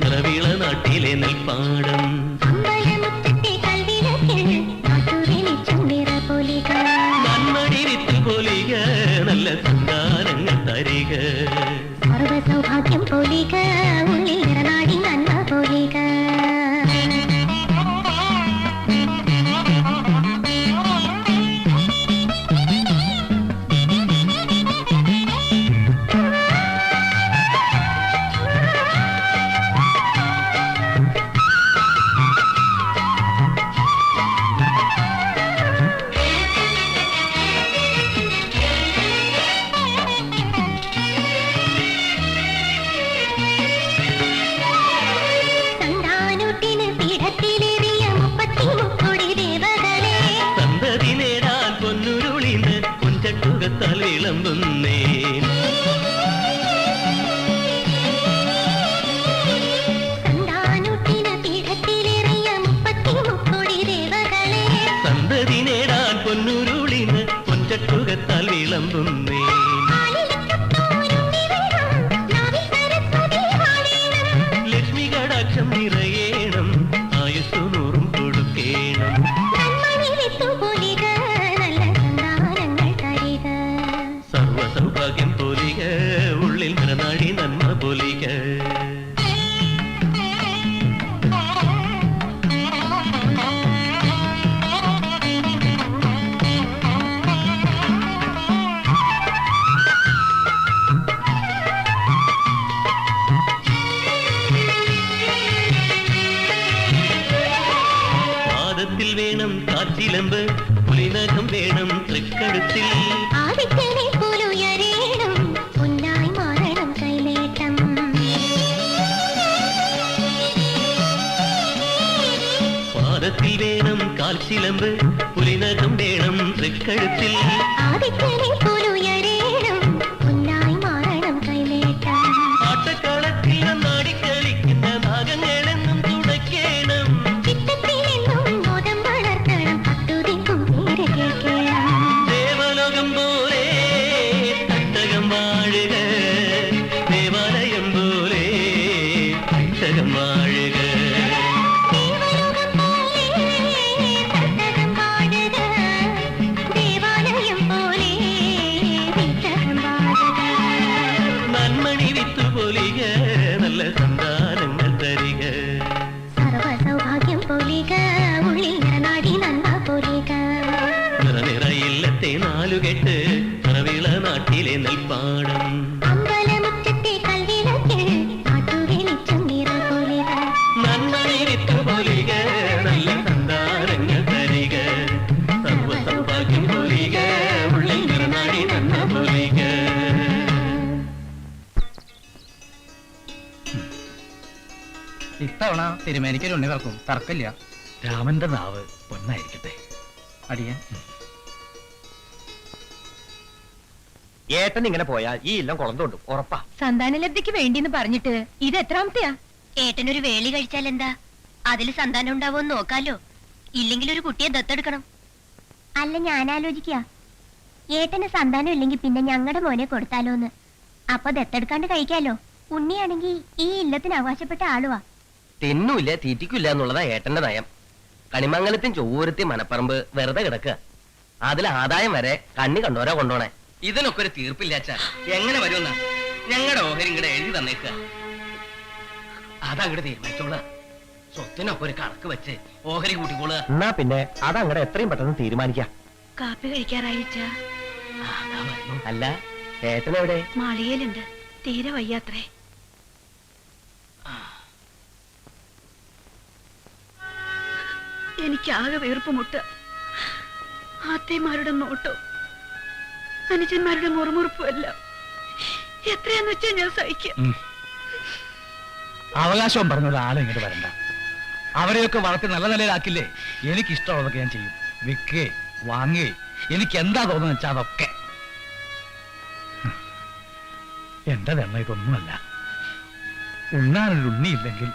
നിറവിള നാട്ടിലെ നെൽപ്പാടം. നന്മടി വിത്ത് പൊലിക നല്ല സന്താനങ്ങൾ തരിക. സർവസൗഭാഗ്യം പൊലിക ഉള്ളിൽ നിറനാടി നന്മ പൊലിക. വിളമ്പുന്നേ സന്തതി നേടാൻ പൊന്നുരുളിന് പൊഞ്ചട്ടുകത്താൽ വിളമ്പുന്നേ. ലക്ഷ്മി കടാക്ഷം നിറയേണം ആയുസ്സു നൂറും കൊടുക്കേണം. സർവസൗഭാഗ്യം പൊലിക ഉള്ളിൽ നിറനാടി നന്മ പൊലിക. പാദത്തിൽ വേണം കാച്ചിലമ്പ് പുലിനകം വേണം തൃക്കടുത്തിൽ. പാദത്തിൽ വേണം കാൽച്ചിലമ്പ് പുലിനകം വേണം തൃക്കഴുത്തിൽ. ആട്ടക്കളത്തിൽ നാടിക്കളിക്കുന്ന നാഗങ്ങളെന്നും തുടയ്ക്കണം. ദേവലോകം പോലെ തട്ടകം വാഴുക, ദേവാലയം പോലെ തട്ടകം വാഴുക. നന്മണി വിത്തു പൊലിക നല്ല സന്താനങ്ങൾ തരിക. സർവസൗഭാഗ്യം പൊലിക ഉള്ളിൽ നിറനാടി നന്മ പൊലിക. നിറനിറയില്ലത്തെ നാലുകെട്ട് നിറവിള നാട്ടിലെ നെൽപ്പാടം. അമ്പലമുറ്റത്തെ കൽവിളക്കിൽ നാട്ടുവെളിച്ചം നിറപൊലിക. നന്മണി വിത്തു പൊലിക നല്ല സന്താനങ്ങൾ തരിക. സർവസൗഭാഗ്യം പൊലിക ഉള്ളിൽ നിറനാടി നന്മ പൊലിക. ഇത്തവണ തിരുമേനിക്കൊരു ഉണ്ണി പറക്കും, തർക്കമില്ല. രാമന്റെ നാവ് പൊന്നായിരിക്കട്ടെ. അടിയൻ ഏട്ടൻ ഇങ്ങനെ പോയാൽ ഈ ഇല്ലം കുളന്തോണ്ടും ഉറപ്പാ. സന്താനലബ്ധിക്ക് വേണ്ടിന്ന് പറഞ്ഞിട്ട് ഇത് എത്രാമത്തെയാ? ഏട്ടനൊരു വേളി കഴിച്ചാൽ എന്താ? അതിൽ സന്താനം ഉണ്ടാവുമെന്ന് നോക്കാലോ. ഇല്ലെങ്കിൽ ഒരു കുട്ടിയെ ദത്തെടുക്കണം. അല്ല, ഞാൻ ആലോചിക്കുക, ഏട്ടന് സന്താനം ഇല്ലെങ്കിൽ പിന്നെ ഞങ്ങളുടെ മോനെ കൊടുത്താലോന്ന്. അപ്പൊ ദത്തെടുക്കാണ്ട് കഴിക്കാലോ. ഉണ്ണിയാണെങ്കിൽ ഈ ഇല്ലത്തിന് അവകാശപ്പെട്ട ആളുവാ. തിന്നൂല്ല തീറ്റിക്കില്ല എന്നുള്ളതാ ഏട്ടന്റെ നയം. കണിമംഗലത്തും ചൊവ്വൂരത്തെയും മനപ്പറമ്പ് വെറുതെ കിടക്കുക. അതിൽ ആദായം വരെ കണ്ണി കണ്ടോരാ കൊണ്ടോണേ. ഇതിനൊക്കെ ഒരു തീർപ്പില്ലാച്ചാ എങ്ങനെ വരുമെന്നാ ഞങ്ങളുടെ ഓഹരി ഇങ്ങടെ എഴുതി തന്നേക്കുക. അതങ്ങടെ തീരുമാനിച്ചോളാ. സ്വത്തിനൊക്കെ ഒരു കണക്ക് വെച്ച് ഓഹരി കൂട്ടിക്കോളുക. എന്നാ പിന്നെ അതങ്ങടെ എത്രയും പെട്ടെന്ന് തീരുമാനിക്കാം. കാപ്പി കഴിക്കാറായിച്ച അല്ല, ഏട്ടനെവിടെ? മാളികയിലുണ്ട്. തീരെ വയ്യാത്രേ. എനിക്കാകെ വീർപ്പ് മുട്ട. ആത്തേമാരുടെ നോട്ടോ അനുജന്മാരുടെ മുറുമുറുപ്പും എല്ലാം എത്രയാന്ന് വെച്ചാ ഞാൻ സഹിക്കാം. അവകാശം പറഞ്ഞുള്ള ആളെ ഇങ്ങോട്ട് വരണ്ട. അവരെയൊക്കെ വളർത്തി നല്ല നിലയിലാക്കില്ലേ. എനിക്കിഷ്ടമുള്ളതൊക്കെ ഞാൻ ചെയ്യും. വിൽക്കേ വാങ്ങേ എനിക്ക് എന്താ തോന്നുന്നു വെച്ചാൽ അതൊക്കെ. എന്റെ തന്നെ ഇതൊന്നുമല്ല. ഉണ്ണാനൊരു ഉണ്ണിയില്ലെങ്കിൽ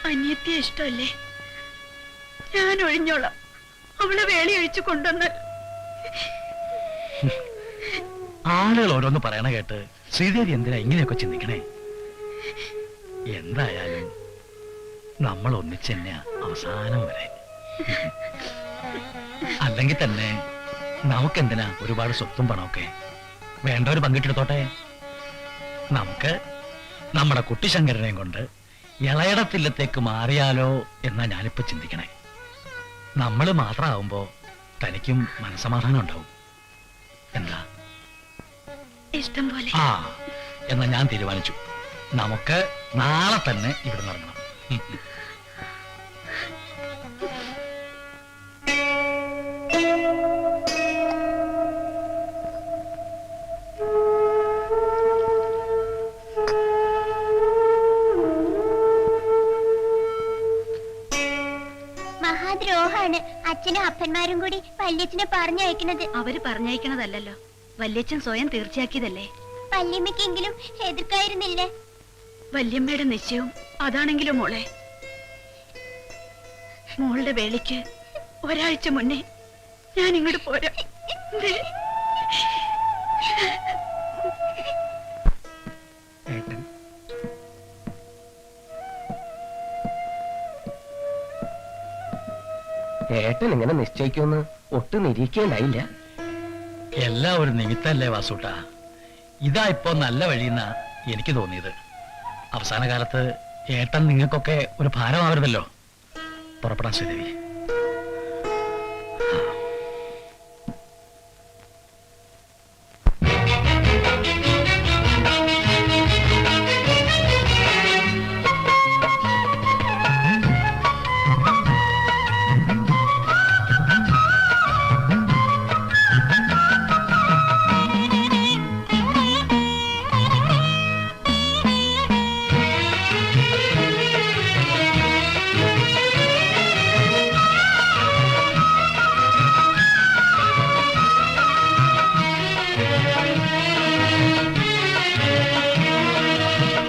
അന്യത്തെ ഇഷ്ടമല്ലേ? ഞാൻ ഒഴിഞ്ഞോളാം. അവളെ വേളി ഒഴിച്ചു കൊണ്ടുവന്നാൽ ആളുകൾ ഓരോന്ന് പറയണ കേട്ട് ശ്രീദേവി എന്തിനാ ഇങ്ങനെയൊക്കെ ചിന്തിക്കണേ? എന്തായാലും നമ്മൾ ഒന്നിച്ചെന്നെ അവസാനം വരെ. അല്ലെങ്കിൽ തന്നെ നമുക്കെന്തിനാ ഒരുപാട് സ്വത്തും പണമൊക്കെ? വേണ്ടവർ പങ്കിട്ടെടുത്തോട്ടെ. നമുക്ക് നമ്മുടെ കുട്ടിശങ്കരനെയും കൊണ്ട് ഇളയിടത്തില്ലത്തേക്ക് മാറിയാലോ എന്നാ ഞാനിപ്പോ ചിന്തിക്കണേ. നമ്മൾ മാത്രമാവുമ്പോ തനിക്കും മനസമാധാനം ഉണ്ടാവും. എന്താ? ഇഷ്ടം പോലെ. ആ, എന്നാ ഞാൻ തീരുമാനിച്ചു. നമുക്ക് നാളെ തന്നെ ഇവിടെ ഇറങ്ങണം. മഹാദ്രോഹാണ് അച്ഛനും അപ്പന്മാരും കൂടി വല്യച്ഛനെ പറഞ്ഞയക്കുന്നത്. അവര് പറഞ്ഞയക്കണതല്ലോ, വല്യച്ഛൻ സ്വയം തീർച്ചയാക്കിയതല്ലേ. വല്യമ്മയ്ക്കെങ്കിലും എതിർക്കായിരുന്നില്ലേ? വല്യമ്മയുടെ നിശ്ചയവും അതാണെങ്കിലും മോളെ, മോളുടെ വേളിക്ക് ഒരാഴ്ച മുന്നേ ഞാൻ ഇങ്ങോട്ട് പോരാ. ദേ. ഏട്ടൻ ഏട്ടൻ ഇങ്ങനെ നിശ്ചയിക്കുമെന്ന് ഒട്ടും നിരീക്കേണ്ടായില്ല. എല്ലാം ഒരു നിമിത്തല്ലേ വാസൂട്ടാ. ഇതാ ഇപ്പോ നല്ല വഴിയെന്നാ എനിക്ക് തോന്നിയത്. അവസാന കാലത്ത് ഏട്ടൻ നിങ്ങൾക്കൊക്കെ ഒരു ഭാരമാവരുതല്ലോ. പുറപ്പെടാൻ ശ്രീദേവി.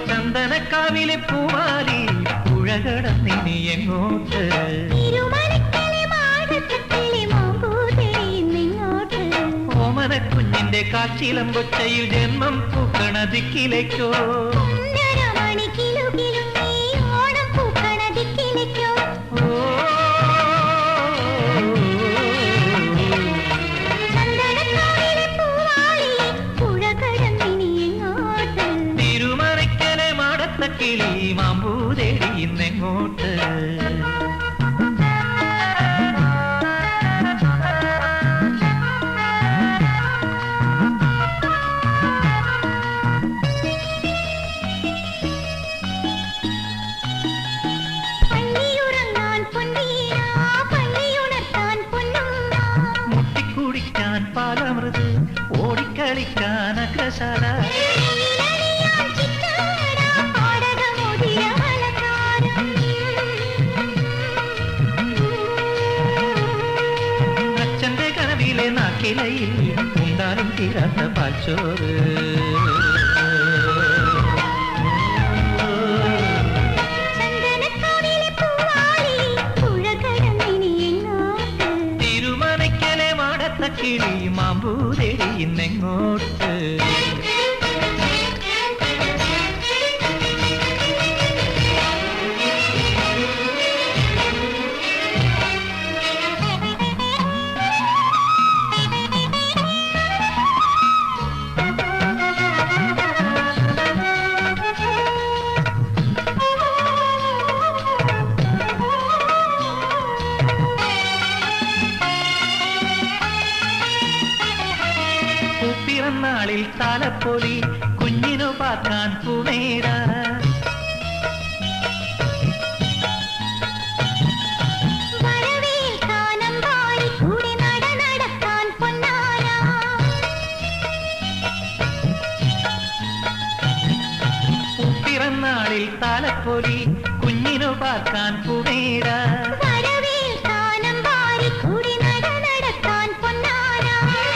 ചന്ദനക്കാവിലെ പൂവാലി പുഴകടന്നിനി എങ്ങോട്ട്? ഓമന കുഞ്ഞിന്റെ കാച്ചിലമ്പൊച്ചയിൽ ജന്മം പൂക്കണ ദിക്കിലേക്കോ? തിരുമറയ്ക്കലെ മാടത്ത കിളി മാമ്പൂതേടി ഇന്നെങ്ങോട്ട്? മുട്ടിക്കുടിക്കാൻ പാലമൃത്, ഓടിക്കളിക്കാൻ അഗ്രശാല. അച്ഛന്റെ കനവിലെ നാക്കിലയിൽ ഉണ്ടാലും തീരാത്ത പാൽച്ചോറ്. തിരുമനയ്ക്കലെ മാടത്ത കിളി മാമ്പൂതേടി ഇന്നെങ്ങോട്ട്? പിറന്നാളിൽ താലപ്പൊലി കുഞ്ഞിനു പാർക്കാൻ പൂണേട. പിറന്നാളിൽ താലപ്പൊലി കുഞ്ഞിനു പാർക്കാൻ പൂണേട.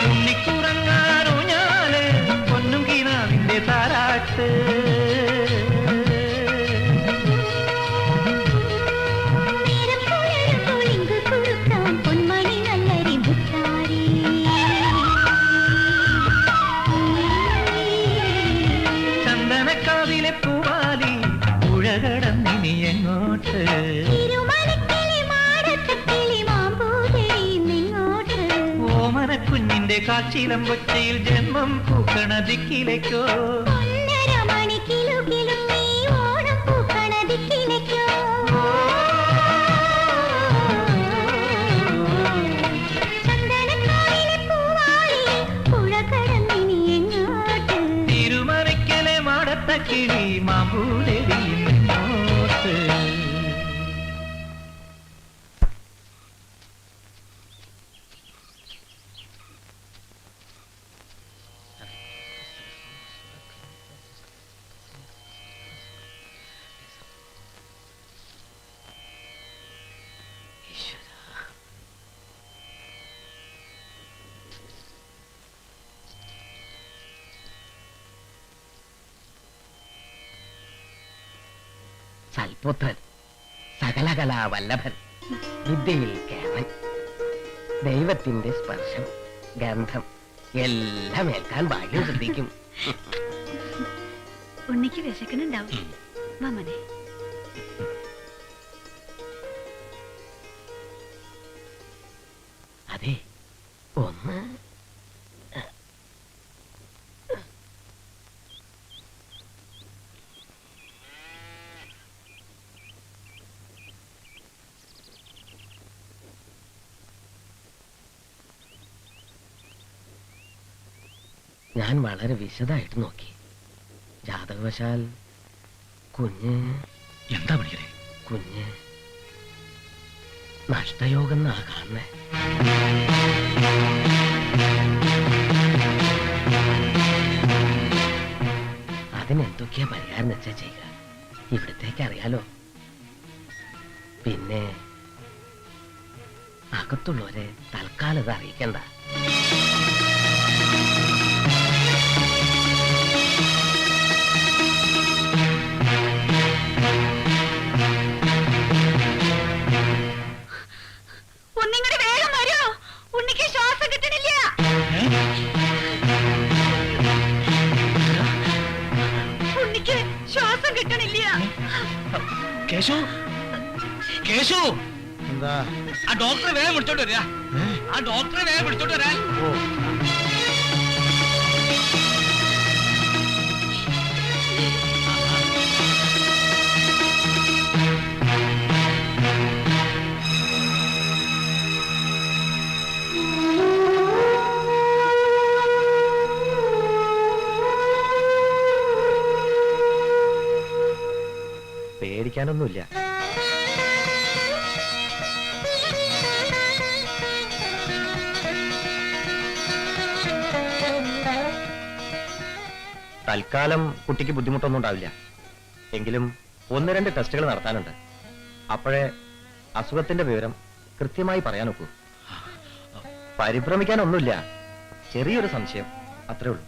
ഉണ്ണിക്കുറങ്ങാനൂഞ്ഞാല് പൊന്നും കിനാവിന്റെ താരാട്ട്. ചന്ദനക്കാവിലെ പൂവാലി പുഴകടന്നിനി എങ്ങോട്ട് ഓമന കുഞ്ഞിന്റെ കാച്ചിലം കൊച്ചയിൽ ജന്മം പൂക്കണ ദിക്കിലേക്കോ തിരുമലയ്ക്കലെ മാടത്ത കിളി മാമ്പൂലടി എങ്ങോട്ട് സൽപുത്രൻ സകലകലാ വല്ലഭൻ വിദ്യയിൽ കേവൻ ദൈവത്തിന്റെ സ്പർശം ഗന്ധം എല്ലാം ഏൽക്കാൻ ഭാഗ്യം ശ്രദ്ധിക്കും. ഉണ്ണിക്ക് വിശക്കണുണ്ടാവും. വാ മോനെ. അതെ ഒന്ന് ഞാൻ വളരെ വിശദമായിട്ട് നോക്കി. ജാതകവശാൽ കുഞ്ഞ് എന്താ പണിക്കരെ? കുഞ്ഞ് നഷ്ടയോഗം എന്നാ കാണുന്നേ. അതിനെന്തൊക്കെയാ പരിഹാരം വെച്ചാ ചെയ്യുക. ഇവിടത്തേക്ക് അറിയാലോ. പിന്നെ അകത്തുള്ളവരെ തൽക്കാലം ഇത് അറിയിക്കണ്ട. ഒന്നിങ്ങോട്ട് വേഗം വരൂ. ഉണ്ണിക്ക് ശ്വാസം കിട്ടണില്ല. ഉണ്ണിക്ക് ശ്വാസം കിട്ടണില്ല. കേശു, കേശു, എന്താ ആ ഡോക്ടറെ വേഗം വിളിച്ചോണ്ട് വരിക. ആ ഡോക്ടറെ വേഗം വിളിച്ചോണ്ട് വരാൻ. പേടിക്കാനൊന്നുമില്ല. തൽക്കാലം കുട്ടിക്ക് ബുദ്ധിമുട്ടൊന്നും ഉണ്ടാവില്ല. എങ്കിലും 1-2 ടെസ്റ്റുകൾ നടത്താനുണ്ട്. അപ്പോഴേ അസുഖത്തിന്റെ വിവരം കൃത്യമായി പറയാൻ ഒക്കൂ. പരിഭ്രമിക്കാനൊന്നുമില്ല. ചെറിയൊരു സംശയം, അത്രേ ഉള്ളൂ.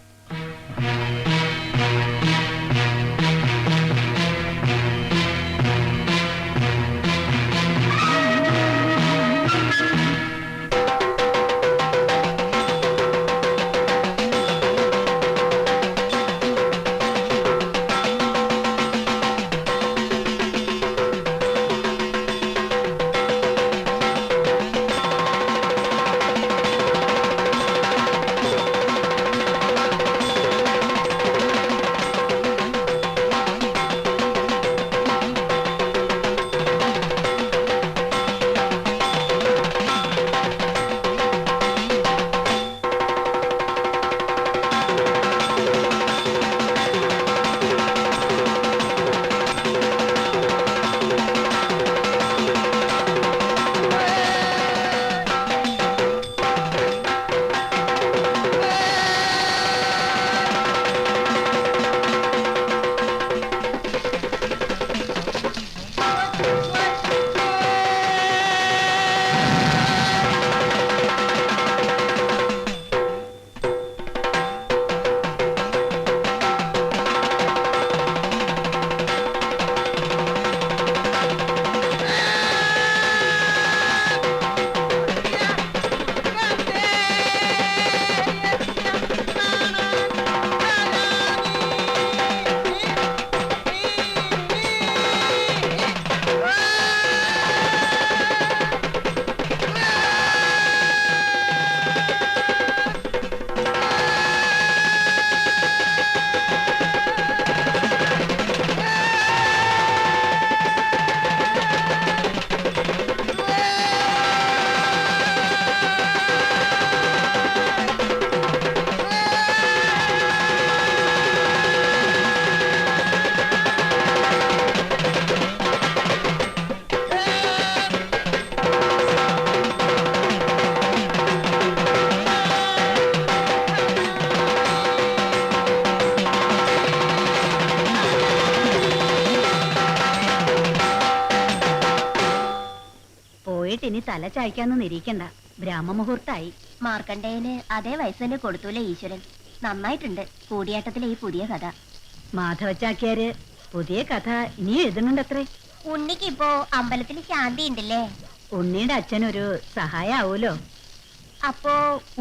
വൈകിട്ട് ഇനി തല ചായ്ക്കാന്നൊന്നും ഇരിക്കണ്ട. ബ്രാഹ്മമുഹൂർത്തായി. മാർക്കണ്ഡേയന് അതേ വയസ്സ് തന്നെ കൊടുത്തൂലെ ഈശ്വരൻ. നന്നായിട്ടുണ്ട് കൂടിയാട്ടത്തിലെ ഈ പുതിയ കഥ. മാധവച്ചാക്യാര് പുതിയ കഥ ഇനി എഴുതുന്നുണ്ടത്രേ. ഉണ്ണിക്കിപ്പോ അമ്പലത്തിൽ ശാന്തി ഉണ്ടല്ലേ? ഉണ്ണിയുടെ അച്ഛനൊരു സഹായം ആവൂലോ. അപ്പോ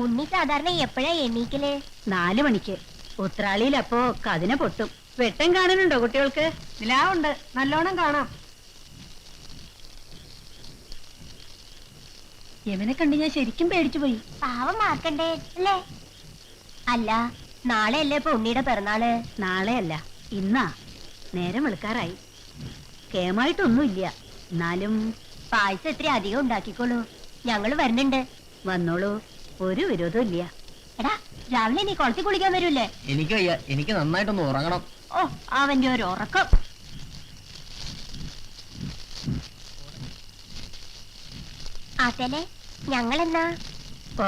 ഉണ്ണി സാധാരണ എപ്പോഴാ എണീക്കല്? 4 മണിക്ക്. ഉത്രാളിയിലപ്പോ കതിന പൊട്ടും. വെട്ടം കാണാനുണ്ടോ കുട്ടികൾക്ക്? നിലാവുണ്ട്, നല്ലോണം കാണാം. യവനെ കണ്ട് ഞാൻ ശരിക്കും പേടിച്ചു പോയി. പാവം മാർക്കണ്ടേ അല്ലേ? അല്ല, നാളെ അല്ലേ ഇപ്പൊ ഉണ്ണിയുടെ പിറന്നാള്? നാളെയല്ല, ഇന്നാ. നേരം വെളുക്കാറായി. കേമായിട്ടൊന്നുമില്ല. എന്നാലും പായസം ഇത്തിരി അധികം ഉണ്ടാക്കിക്കോളൂ, ഞങ്ങള് വരുന്നുണ്ട്. വന്നോളൂ, ഒരു വിരോധവും ഇല്ല. എടാ, രാവിലെ നീ കുളത്തിൽ കുളിക്കാൻ വരൂലേ? എനിക്ക് വയ്യ, എനിക്ക് നന്നായിട്ടൊന്ന് ഉറങ്ങണം. ഓ, അവന്റെ ഒരു ഉറക്കം. അതല്ലേ ഞങ്ങളെന്നാ? ഓ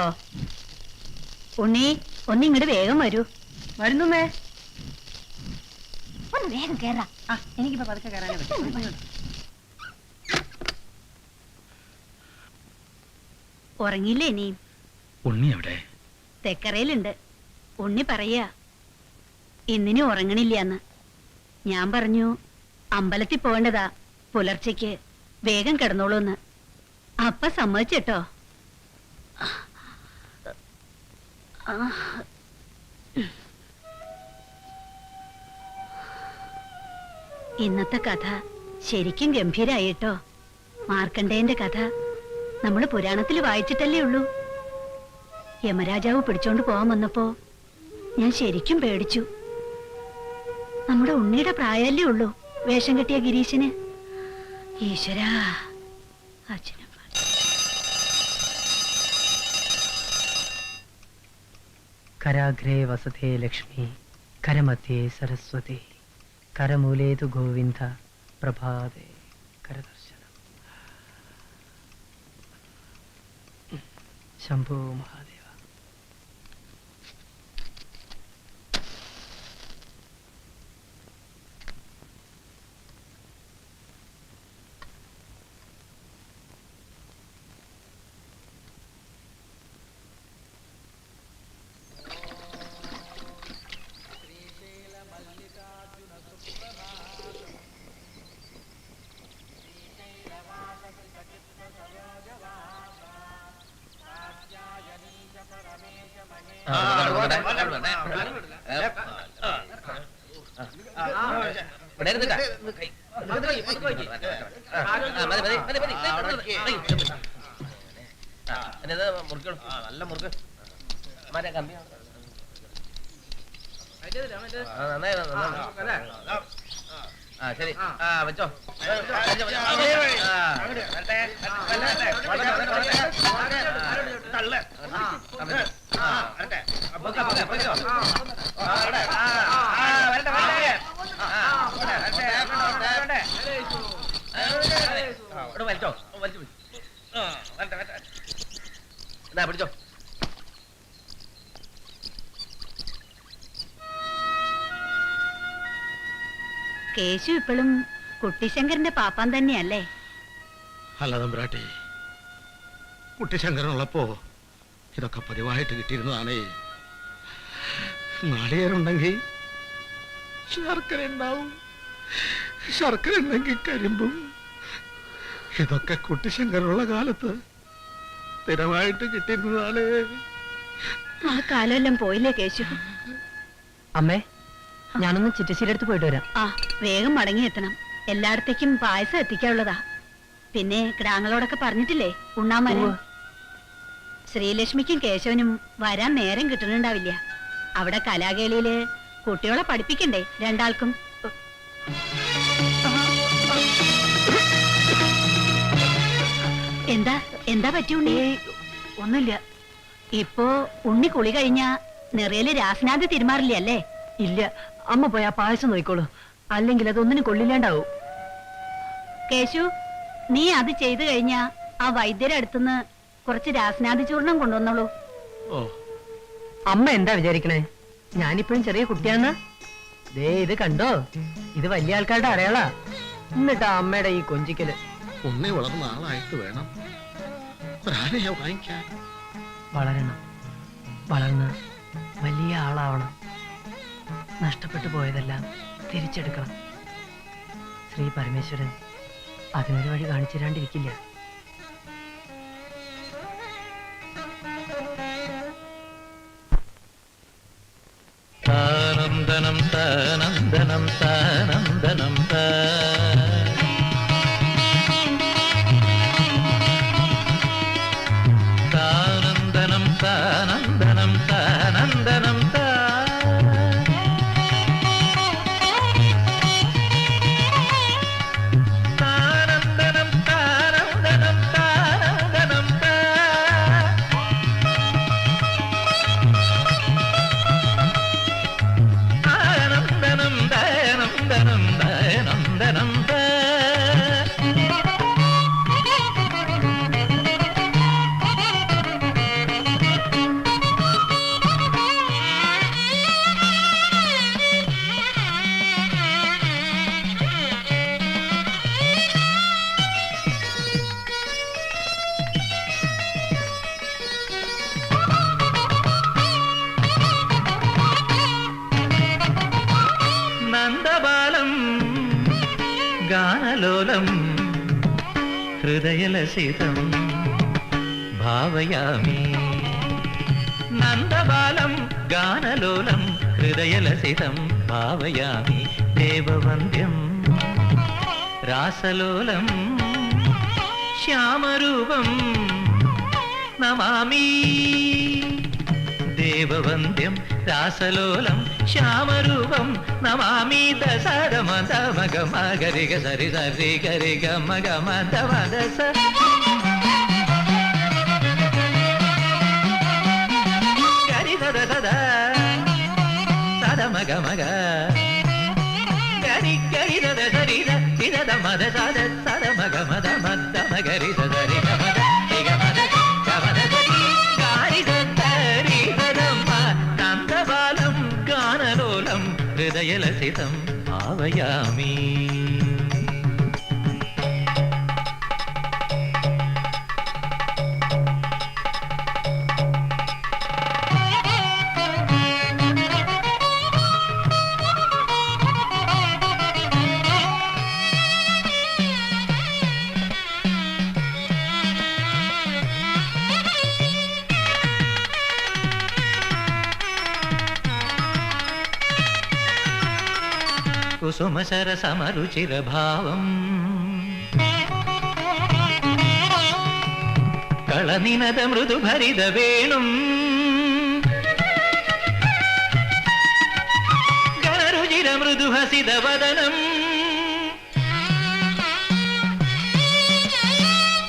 ഉണ്ണി, ഒന്നിങ്ങോട്ട് വേഗം വരൂ. വരുന്നുമേ. ഒന്ന് വേഗം കേറാ. എനിക്കിപ്പോ പതുക്കെ കയറാനേ പറ്റും. ഉറങ്ങിയില്ലേ ഇനിയും? ഉണ്ണി എവിടെ? തെക്കറയിലുണ്ട്. ഉണ്ണി പറയാ ഇന്നിനി ഉറങ്ങണില്ലാന്ന്. ഞാൻ പറഞ്ഞു അമ്പലത്തിൽ പോകേണ്ടതാ, പുലർച്ചയ്ക്ക് വേഗം കിടന്നോളൂന്ന്. അപ്പ സമ്മതിച്ചേട്ടോ. ഇന്നത്തെ കഥ ശരിക്കും ഗംഭീരായിട്ടോ. മാർക്കണ്ഡേയന്റെ കഥ നമ്മൾ പുരാണത്തിൽ വായിച്ചിട്ടല്ലേ ഉള്ളൂ. യമരാജാവ് പിടിച്ചോണ്ട് പോവാൻ വന്നപ്പോ ഞാൻ ശരിക്കും പേടിച്ചു. നമ്മുടെ ഉണ്ണിയുടെ പ്രായമല്ലേ ഉള്ളൂ വേഷം കെട്ടിയ ഗിരീശന്. ഈശ്വരാ, അച്ഛനും കരാഗ്രേ വസതേ ലക്ഷ്മി, കരമധ്യേ സരസ്വതി, കരമൂലേതു ഗോവിന്ദ, പ്രഭാതേ കരദർശനം. ശംഭോ മഹാദേവ. നല്ല മുറുക്ക് മറ്റേ കമ്പി ശരി. വെച്ചോ. വലിച്ചോ, വലിച്ചു എന്നാ പിടിച്ചോ. കേശു ഇപ്പോഴും കുട്ടിശങ്കരന്റെ പാപ്പാൻ തന്നെയല്ലേ? അല്ല തമ്പുരാട്ടി, കുട്ടിശങ്കരനുള്ളപ്പോ ഇതൊക്കെ പതിവായിട്ട് കിട്ടിയിരുന്നതാണേ. നാളികേരുണ്ടെങ്കിൽ ശർക്കര ഉണ്ടാവും, ശർക്കര ഉണ്ടെങ്കിൽ കരിമ്പും. ഇതൊക്കെ കുട്ടിശങ്കരനുള്ള കാലത്ത് സ്ഥിരമായിട്ട് കിട്ടിയിരുന്നതാണ്. ആ കാലമെല്ലാം പോയില്ലേ കേശു? അമ്മേ, ഞാനൊന്ന് ചിറ്റശ്ശേരി അടുത്ത് പോയിട്ട് വരാം. ആ, വേഗം മടങ്ങി എത്തണം. എല്ലായിടത്തേക്കും പായസം എത്തിക്കാനുള്ളതാ. പിന്നെ കിടാങ്ങളോടൊക്കെ പറഞ്ഞിട്ടില്ലേ ഉണ്ണാൻ വരാൻ? ശ്രീലക്ഷ്മിക്കും കേശവനും വരാൻ നേരം കിട്ടുന്നുണ്ടാവില്ല. അവിടെ കലാകേളിയില് കുട്ടികളെ പഠിപ്പിക്കണ്ടേ രണ്ടാൾക്കും? എന്താ എന്താ പറ്റി ഉണ്ണി? ഒന്നുമില്ല. ഇപ്പോ ഉണ്ണി കുളി കഴിഞ്ഞ നിറയില് രാസനാഥ് തിരുമാറില്ലേ അല്ലേ? ഇല്ല, അമ്മ പോയി ആ പായസം നോക്കിക്കോളൂ, അല്ലെങ്കിൽ അതൊന്നിനും കൊള്ളില്ലാണ്ടാവും. കേശു, നീ അത് ചെയ്തു കഴിഞ്ഞ ആ വൈദ്യരെ അടുത്തുനിന്ന് കുറച്ച് രാസനാഥി ചൂർണം കൊണ്ടുവന്നോളൂ. അമ്മ എന്താ വിചാരിക്കണേ? ഞാനിപ്പോഴും ചെറിയ കുട്ടിയാണെന്ന്? ദേ ഇത് കണ്ടോ, ഇത് വലിയ ആൾക്കാരുടെ അടയാളാ. എന്നിട്ടാ അമ്മയുടെ ഈ കൊഞ്ചിക്കല്. ഉണ്ണി വളർന്ന ആളായിട്ട് വേണം. ഒരു ആനയെ വാങ്ങിക്കാൻ. വളരണം, വളർന്ന് വലിയ ആളാവണം, നഷ്ടപ്പെട്ടു പോയതെല്ലാം തിരിച്ചെടുക്കണം. ശ്രീ പരമേശ്വരൻ അതിനൊരു വഴി കാണിച്ചു തരാണ്ടിരിക്കില്ല. താനന്ദനം താനന്ദനം താനന്ദനം താനന്ദനം താനന്ദനം താനന്ദനം താനന്ദനം താനന്ദനം താനന്ദനം ആനന്ദനം ദയനന്ദനം ദയനന്ദനം നന്ദബാലം ഗാനലോലം ഹൃദയലസിതം ഭാവയാമി നന്ദബാലം ഗാനലോലം ഹൃദയലസിതം ഭാവയാമി ദേവവന്ദ്യം രാസലോലം ശ്യാമരൂപം നമാമി ദേവവന്ദ്യം രാസലോലം ശ്യാമരൂപം നമാമി ദസരമദമഗമഗരിഗ സരി സരി ഗരി ഗമ ഗമ ദമ ദസ ഗരി ദദ ദദ സദമഗ മഗ ഗരി ഗരി ദദ സരി ദ സിദ ദമ ദ സദ സദമഗ മദ മദ മഗരി ദ സരി ഗമ ദ ഗ മ ദ ഗമ ദ സരി ഗാരി ദ സരി ദദമ നന്ദബാലം ഗാനലോലം ഹൃദയലസിതം ഭാവയാമി കുസുമസരസമരുചിരഭാവം കളനിനദ മൃദുഭരിത വേണും ഗണരുചിര മൃദുഹസിത വദനം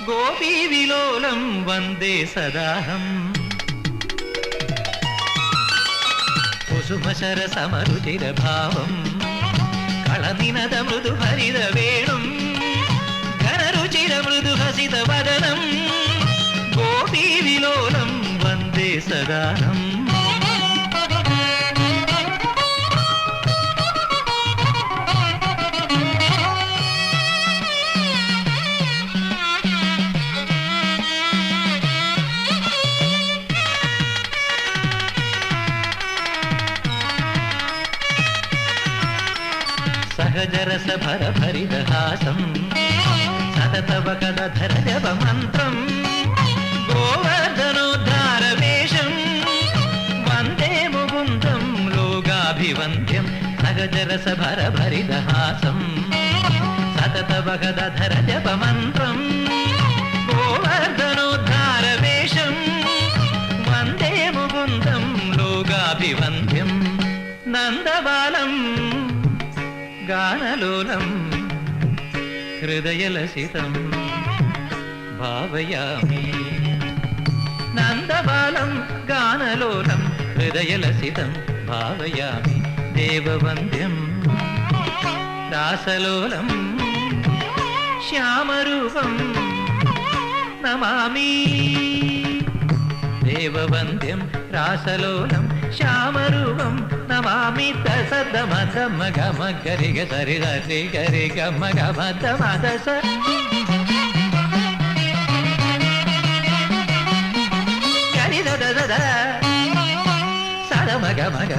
ഗോപീവിലോലം വന്ദേ സദാഹം കുസുമസരസമരുചിരഭാവം കളനിനദ മൃദുഭരിത വേണും ഘനരുചിര മൃദുഹസിത വദനം ഗോപീവിലോലം വന്ദേ സദാഹം സഹജരസഭരഭരിതഹാസം സതതവകധര ജപമന്ത്രം ഗോവർദ്ധനോദ്ധാരവേഷം വന്ദേ മുകുന്ദം ലോകാഭിവന്ദ്യം സഹജരസഭരഭരിതഹാസം സതതവകധര ജപമന്ത്രം ഗോവർദ്ധനോദ്ധാരവേഷം വന്ദേ മുകുന്ദം ലോകാഭിവന്ദ്യം നന്ദബാലം ഗാനലോലം ഹൃദയലസിതം ഭാവയാമി നന്ദബാലം ഗാനലോലം ഹൃദയലസിതം ഭാവയാമി ദേവവന്ദ്യം രാസലോലം ശ്യാമരൂപം നമാമി ദേവവന്ദ്യം രാസലോലം ശ്യാമരൂപം നമാമി ദസദമ ദമ ഗമ ഗരി ഗ സരി സരി ഗരി ഗമ ഗമ ദമ ദസ నిదదదద సదమగమగ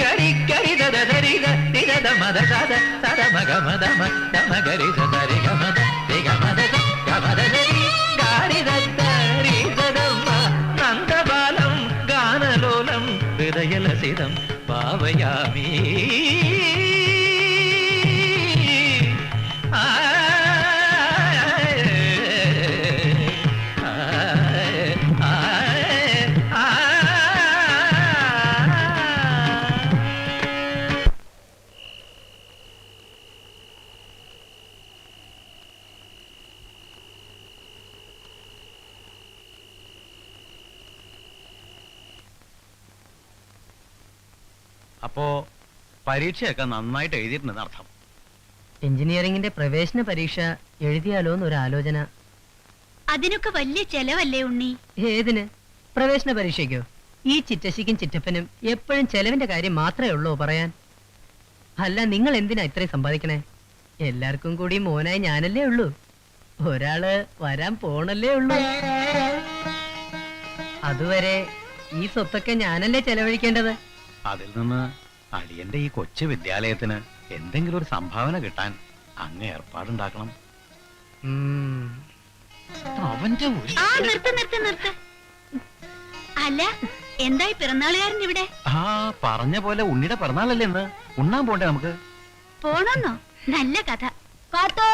గరి గరి దదదరిద నిదద మద సద సదమగమదమ దమగరి సదరి గమద దిగమద గమదరి గారిదరి సదమ్మ నందబాలం గానలోలం హృదయలసిదం భావయామి അപ്പോ പരീക്ഷയൊക്കെ നന്നായിട്ട് എഴുതിയിട്ടുണ്ടെന്ന് അർത്ഥം. എഞ്ചിനീയറിംഗിന്റെ പ്രവേശന പരീക്ഷ എഴുതിയാലോ എന്നൊരു ആലോചന. അതിനൊക്കെ വലിയ ചെലവല്ലേ ഉണ്ണി? ഏതിന്? പ്രവേശന പരീക്ഷയ്ക്കോ? ഈ ചിറ്റശിക്കും ചിറ്റപ്പനും എപ്പോഴും ചെലവിന്റെ കാര്യം മാത്രമേ ഉള്ളൂ പറയാൻ. അല്ല, നിങ്ങൾ എന്തിനാ ഇത്രയും സമ്പാദിക്കണേ? എല്ലാവർക്കും കൂടി മോനായി ഞാനല്ലേ ഉള്ളൂ. ഒരാള് വരാൻ പോണല്ലേ ഉള്ളൂ. അതുവരെ ഈ സ്വത്തൊക്കെ ഞാനല്ലേ ചെലവഴിക്കേണ്ടത്. അതിൽ നിന്ന് അളിയന്റെ ഈ കൊച്ചു വിദ്യാലയത്തിന് എന്തെങ്കിലും ഒരു സംഭാവന കിട്ടാൻ അങ്ങ് ഏർപ്പാടുണ്ടാക്കണം. അവന്റെ ഒരു ആ നിർത്ത്. അല്ല, എന്തായി പിറന്നാളുകാരൻ ഇവിടെ? ആ പറഞ്ഞ പോലെ ഉണ്ണിയുടെ പിറന്നാളല്ലേ ഇന്ന്. ഉണ്ണാൻ പോണ്ടേ നമുക്ക്? പോണോന്നോ? നല്ല കഥ. കാത്തോ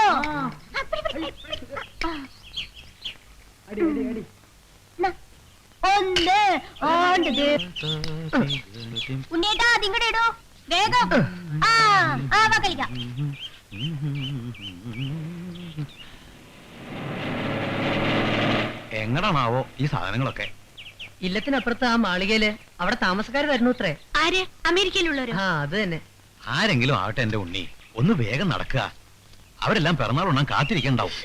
ഒന്ന് ഉണ്ണേട്ടാ നിങ്ങളുടെ ഇടോ വേഗം. വാ കളിക്കാം. എങ്ങടാണാവോ ഈ സാധനങ്ങളൊക്കെ? ഇല്ലത്തിനപ്പുറത്ത് ആ മാളികയില് അവിടെ താമസക്കാർ വരുന്നു അത്രേ. ആര്? അമേരിക്കയിലുള്ളവരോ? ആ അത് തന്നെ. ആരെങ്കിലും ആവട്ടെ എന്റെ ഉണ്ണി, ഒന്ന് വേഗം നടക്കുക. അവരെല്ലാം പിറന്നാൾ ഉണ്ണാൻ കാത്തിരിക്കണ്ടാവും.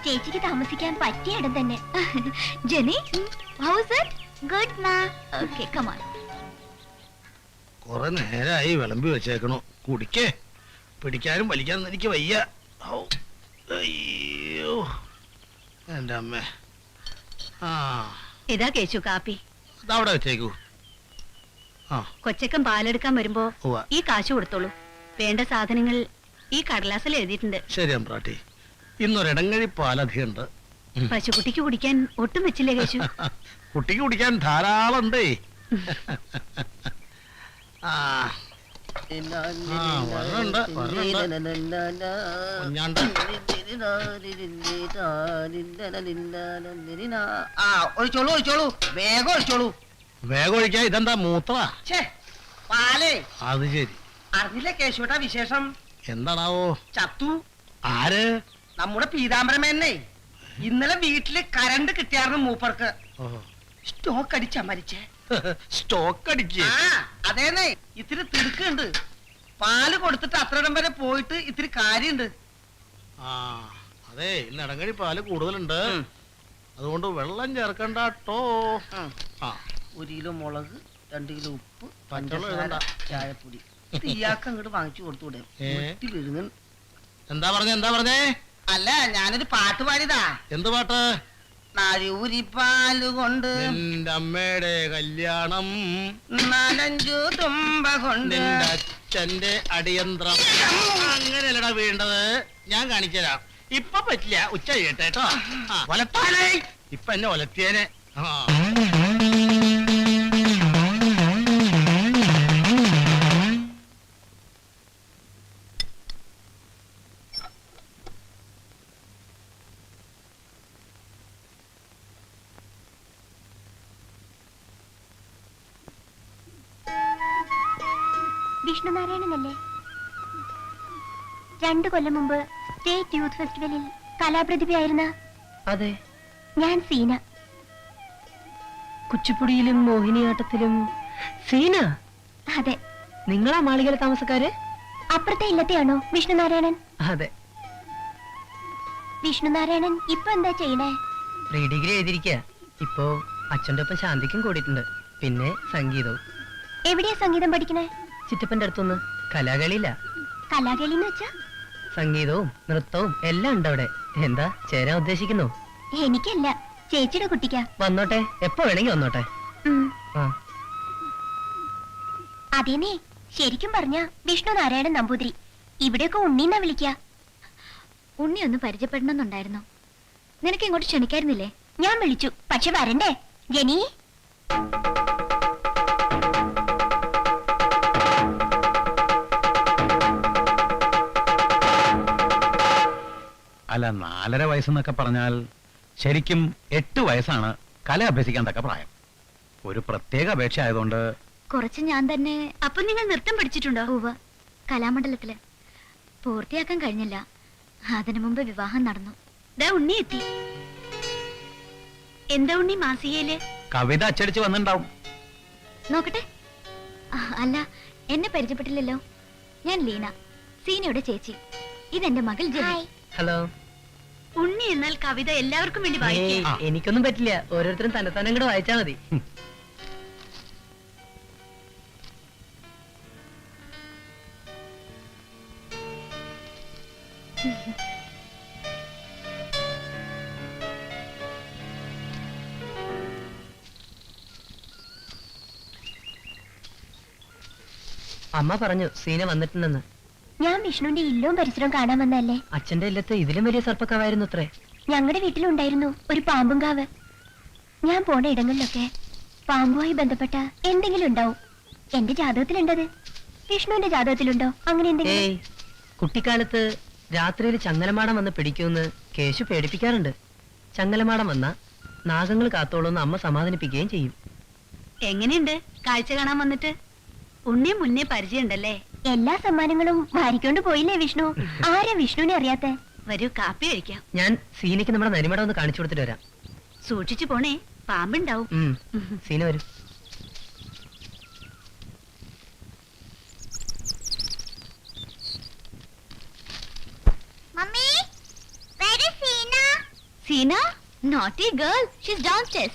ചേച്ചിക്ക് താമസിക്കാൻ പറ്റിയ ഇടം തന്നെ. Jenny, how's it? Good ma. Okay, come on. കുറെ നേരമായി വിളമ്പി വെച്ചേക്കണു. കുടിക്കേ. പിടിക്കാനും വലിക്കാനും എനിക്ക് വയ്യ. അയ്യോ എന്റെ അമ്മ. ഇതാ കേശു കാപ്പി. അതവിടെ വെച്ചേക്കൂ. കൊച്ചക്കൻ പാലെടുക്കാൻ വരുമ്പോ ഉവ്വ. ഈ കാശ് കൊടുത്തോളൂ. വേണ്ട സാധനങ്ങൾ ഈ കടലാസിൽ എഴുതിയിട്ടുണ്ട്. ശരി അമ്പ്രാട്ടി. ഇന്നൊരിടങ്ങഴി പാലധികമുണ്ട്. പശുക്കുട്ടിക്ക് കുടിക്കാൻ ഒട്ടും വെച്ചില്ലേ കേശു? കുട്ടിക്ക് കുടിക്കാൻ ധാരാളം ഉണ്ടേ. ഒഴിച്ചോളൂ ഒഴിച്ചോളൂ, വേഗം ഒഴിച്ചോളൂ. വേഗം ഒഴിക്കാൻ. ഇതെന്താ മൂത്രമാ? പാലേ. അത് ശരി. അറിഞ്ഞില്ലേ കേശുട്ടാ വിശേഷം? എന്താണാവോ? ചത്തു. ആര്? നമ്മുടെ പീതാംബരമേനെ ഇന്നലെ വീട്ടില് കരണ്ട് കിട്ടിയായിരുന്നു മൂപ്പർക്ക്. സ്റ്റോക്ക് അടിച്ചാ മരിച്ചേ. സ്റ്റോക്ക് അടിച്ച് ആ അതേന്നെ, ഇത്തിരി തിടുക്കുണ്ട്. പാല് കൊടുത്തിട്ട് അത്രയിടം വരെ പോയിട്ട് ഇത്തിരി കാര്യണ്ട്. ആ അതെ, ഇന്ന് ഇടങ്ങഴി പാല് കൂടുതലുണ്ട്. അതുകൊണ്ട് വെള്ളം ചേർക്കണ്ടോ. ആ 1 കിലോ മുളക്, 2 കിലോ ഉപ്പ്, പച്ചവെള്ളം പഞ്ചസാര, എഴുതണ്ട. ചായപ്പൊടി. ഇയാൾക്ക് അങ്ങോട്ട് വാങ്ങിച്ചു കൊടുത്തൂടെ? വീട്ടിലിരുന്ന്. എന്താ പറഞ്ഞേ? അല്ല, ഞാനൊരു പാട്ട് പാടിയതാ. എന്ത് പാട്ട്? നാഴൂരിപ്പാല് കൊണ്ട് നിന്റെ അമ്മയുടെ കല്യാണം, 4-5 തുമ്പ കൊണ്ട് നിന്റെ അച്ഛന്റെ അടിയന്ത്രം. അങ്ങനെയല്ലടാ വീണ്ടത്, ഞാൻ കാണിച്ചുതരാം. ഇപ്പൊ പറ്റില്ല, ഉച്ച കേട്ടോ. ഒലത്താനേ, ഇപ്പൊ എന്നെ ഒലത്തിയേനെ. വിഷ്ണുനാരായണനല്ലേ? 2 കൊല്ലം മുമ്പ് സ്റ്റേറ്റ് യൂത്ത് ഫെസ്റ്റിവലിൽ കലാപ്രതിഭയായിരുന്ന? അതെ, ഞാൻ സീന. കുച്ചിപ്പുടിയിലും മോഹിനിയാട്ടത്തിലും. സീന? അതെ. നിങ്ങളാ മാളികയിലെ താമസക്കാര്? അപ്പുറത്തെ ഇല്ലത്തെയാണോ വിഷ്ണുനാരായണൻ? അതെ. വിഷ്ണുനാരായണൻ ഇപ്പൊ എന്താ ചെയ്യണേ? പ്രീ ഡിഗ്രി എഴുതിയിരിക്കുക. ഇപ്പോ അച്ഛൻ്റെ ഒപ്പം ശാന്തിക്കും കൂടിയിട്ടുണ്ട്. പിന്നെ സംഗീതവും. എവിടെയാ സംഗീതം പഠിക്കണേ? ചിറ്റപ്പന്റെ അടുത്തൊന്ന്. കലാകളിയില്ല. കലാകളിന്ന് വെച്ചാ? സംഗീതവും നൃത്തവും എല്ലാം ഉണ്ട് അവിടെ. എന്താ, ചേരാൻ ഉദ്ദേശിക്കുന്നു? എനിക്കല്ല, ചേച്ചിയുടെ കുട്ടിക്കാ. വന്നോട്ടെ, എപ്പോ വേണമെങ്കിൽ വന്നോട്ടെ. ആ അതേനേ, ശരിക്കും പറഞ്ഞ വിഷ്ണുനാരായണൻ നമ്പൂതിരി. ഇവിടെയൊക്കെ ഉണ്ണീന്നാ വിളിക്ക. ഉണ്ണി ഒന്ന് പരിചയപ്പെടണമെന്നുണ്ടായിരുന്നു. നിനക്ക് ഇങ്ങോട്ട് ക്ഷണിക്കായിരുന്നില്ലേ? ഞാൻ വിളിച്ചു, പക്ഷെ വരണ്ടേ ജനി? അല്ല, 4.5 വയസ്സെന്നൊക്കെ പറഞ്ഞാൽ ശരിക്കും 8 വയസ്സാണ് കല അഭ്യസിക്കാൻ തക്ക പ്രായം. ഒരു പ്രത്യേക അപേക്ഷ ആയതുകൊണ്ട് കുറച്ച് ഞാൻ തന്നെ. അപ്പൊ നിങ്ങൾ നൃത്തം പഠിച്ചിട്ടുണ്ടോ? ഉവ്വ്, കലാമണ്ഡലത്തില്. പൂർത്തിയാക്കാൻ കഴിഞ്ഞില്ല. അതിനു മുമ്പ് വിവാഹം നടന്നു. ദാ ഉണ്ണി എത്തി. എന്താ ഉണ്ണി മാസികയില്? കവിത അച്ചടിച്ച് വന്നിട്ടുണ്ടാവും. നോക്കട്ടെ. അല്ല, എന്നെ പരിചയപ്പെട്ടില്ലല്ലോ. ഞാൻ ലീന, സീനയുടെ ചേച്ചി. ഇതെന്റെ മകൾ ജനി. ഹലോ. ഉണ്ണി എന്നാൽ കവിത എല്ലാവർക്കും വേണ്ടി വായിക്കും. എനിക്കൊന്നും പറ്റില്ല, ഓരോരുത്തരും തന്നെത്താനെ കൂടെ വായിച്ചാ മതി. അമ്മ പറഞ്ഞു സീന വന്നിട്ടുണ്ടെന്ന്. ഞാൻ വിഷ്ണുവിന്റെ ഇല്ലവും പരിസരവും കാണാൻ വന്നല്ലേ. അച്ഛന്റെ ഇല്ലത്ത് ഇതിലും വലിയ സർപ്പക്കാവായിരുന്നു അത്രേ. ഞങ്ങളുടെ വീട്ടിലുണ്ടായിരുന്നു ഒരു പാമ്പും കാവ്. ഞാൻ പോണ ഇടങ്ങളിലൊക്കെ പാമ്പുമായി ബന്ധപ്പെട്ട എന്തെങ്കിലും ഉണ്ടാവും. എന്റെ ജാതകത്തിലുണ്ടത്. വിഷ്ണുവിന്റെ ജാതകത്തിലുണ്ടോ അങ്ങനെ എന്തെങ്കിലും? ഏയ്, കുട്ടിക്കാലത്ത് രാത്രിയിൽ ചങ്ങലമാടം വന്ന് പിടിക്കുമെന്ന് കേശു പേടിപ്പിക്കാറുണ്ട്. ചങ്ങലമാടം വന്ന നാഗങ്ങൾ കാത്തോളൂന്ന് അമ്മ സമാധാനിപ്പിക്കുകയും ചെയ്യും. എങ്ങനെയുണ്ട് കാഴ്ച കാണാൻ വന്നിട്ട്? ഉണ്ണിയെ മുന്നേ പരിചയമുണ്ടല്ലേ? എല്ലാ സമ്മാനങ്ങളും വാരിക്കൊണ്ട് പോയില്ലേ വിഷ്ണു? ആരാ വിഷ്ണുവിനെ അറിയാത്ത? വരൂ, കാപ്പി കഴിക്കാം. ഞാൻ സീനയ്ക്ക് നമ്മുടെ നരിമടം ഒന്ന് കാണിച്ചു കൊടുത്തിട്ട് വരാം. സൂക്ഷിച്ചു പോണേ, പാമ്പുണ്ടാവും. സീന വരും. Mummy, where is Seena? Seena, Naughty girl, she's downstairs.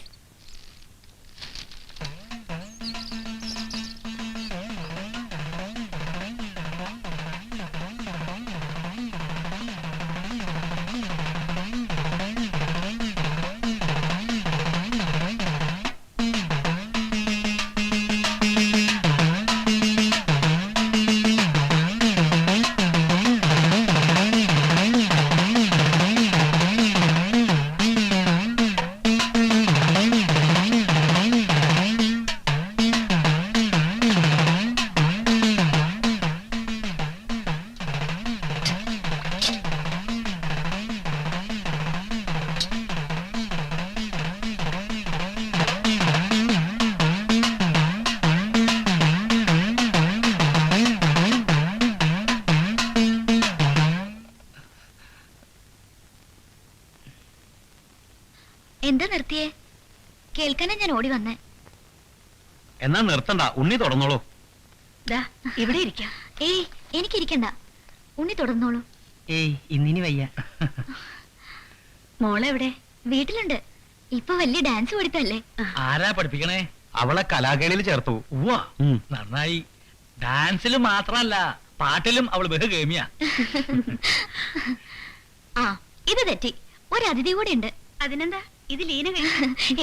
എന്താ നിർത്തിയേ? കേൾക്കാനാ ഞാൻ ഓടി വന്നേ. എന്നാ നിർത്തണ്ട, ഉണ്ണി തുടർന്നോളൂ. ദാ ഇവിടെ ഇരിക്കാം. ഏയ് എനിക്കിരിക്കണ്ട, ഉണ്ണി തുടർന്നോളൂ. ഏയ് ഇന്നിനി വയ്യ. മോളെവിടെ? വീട്ടിലുണ്ട്. ഇപ്പൊ വലിയ ഡാൻസ് പഠിത്തല്ലേ. ആരാ പഠിപ്പിക്കണേ? അവളെ കലാകേളിയിൽ ചേർത്തു. ഉവ്വ, ഉം. നന്നായി. ഡാൻസിലും മാത്രല്ല, പാട്ടിലും അവൾ ബഹുഗേമിയാ. ആ ഇത് തെറ്റി, ഒരു അതിഥി കൂടെ ഉണ്ട്. അതിനെന്താ, ഇത് ലീന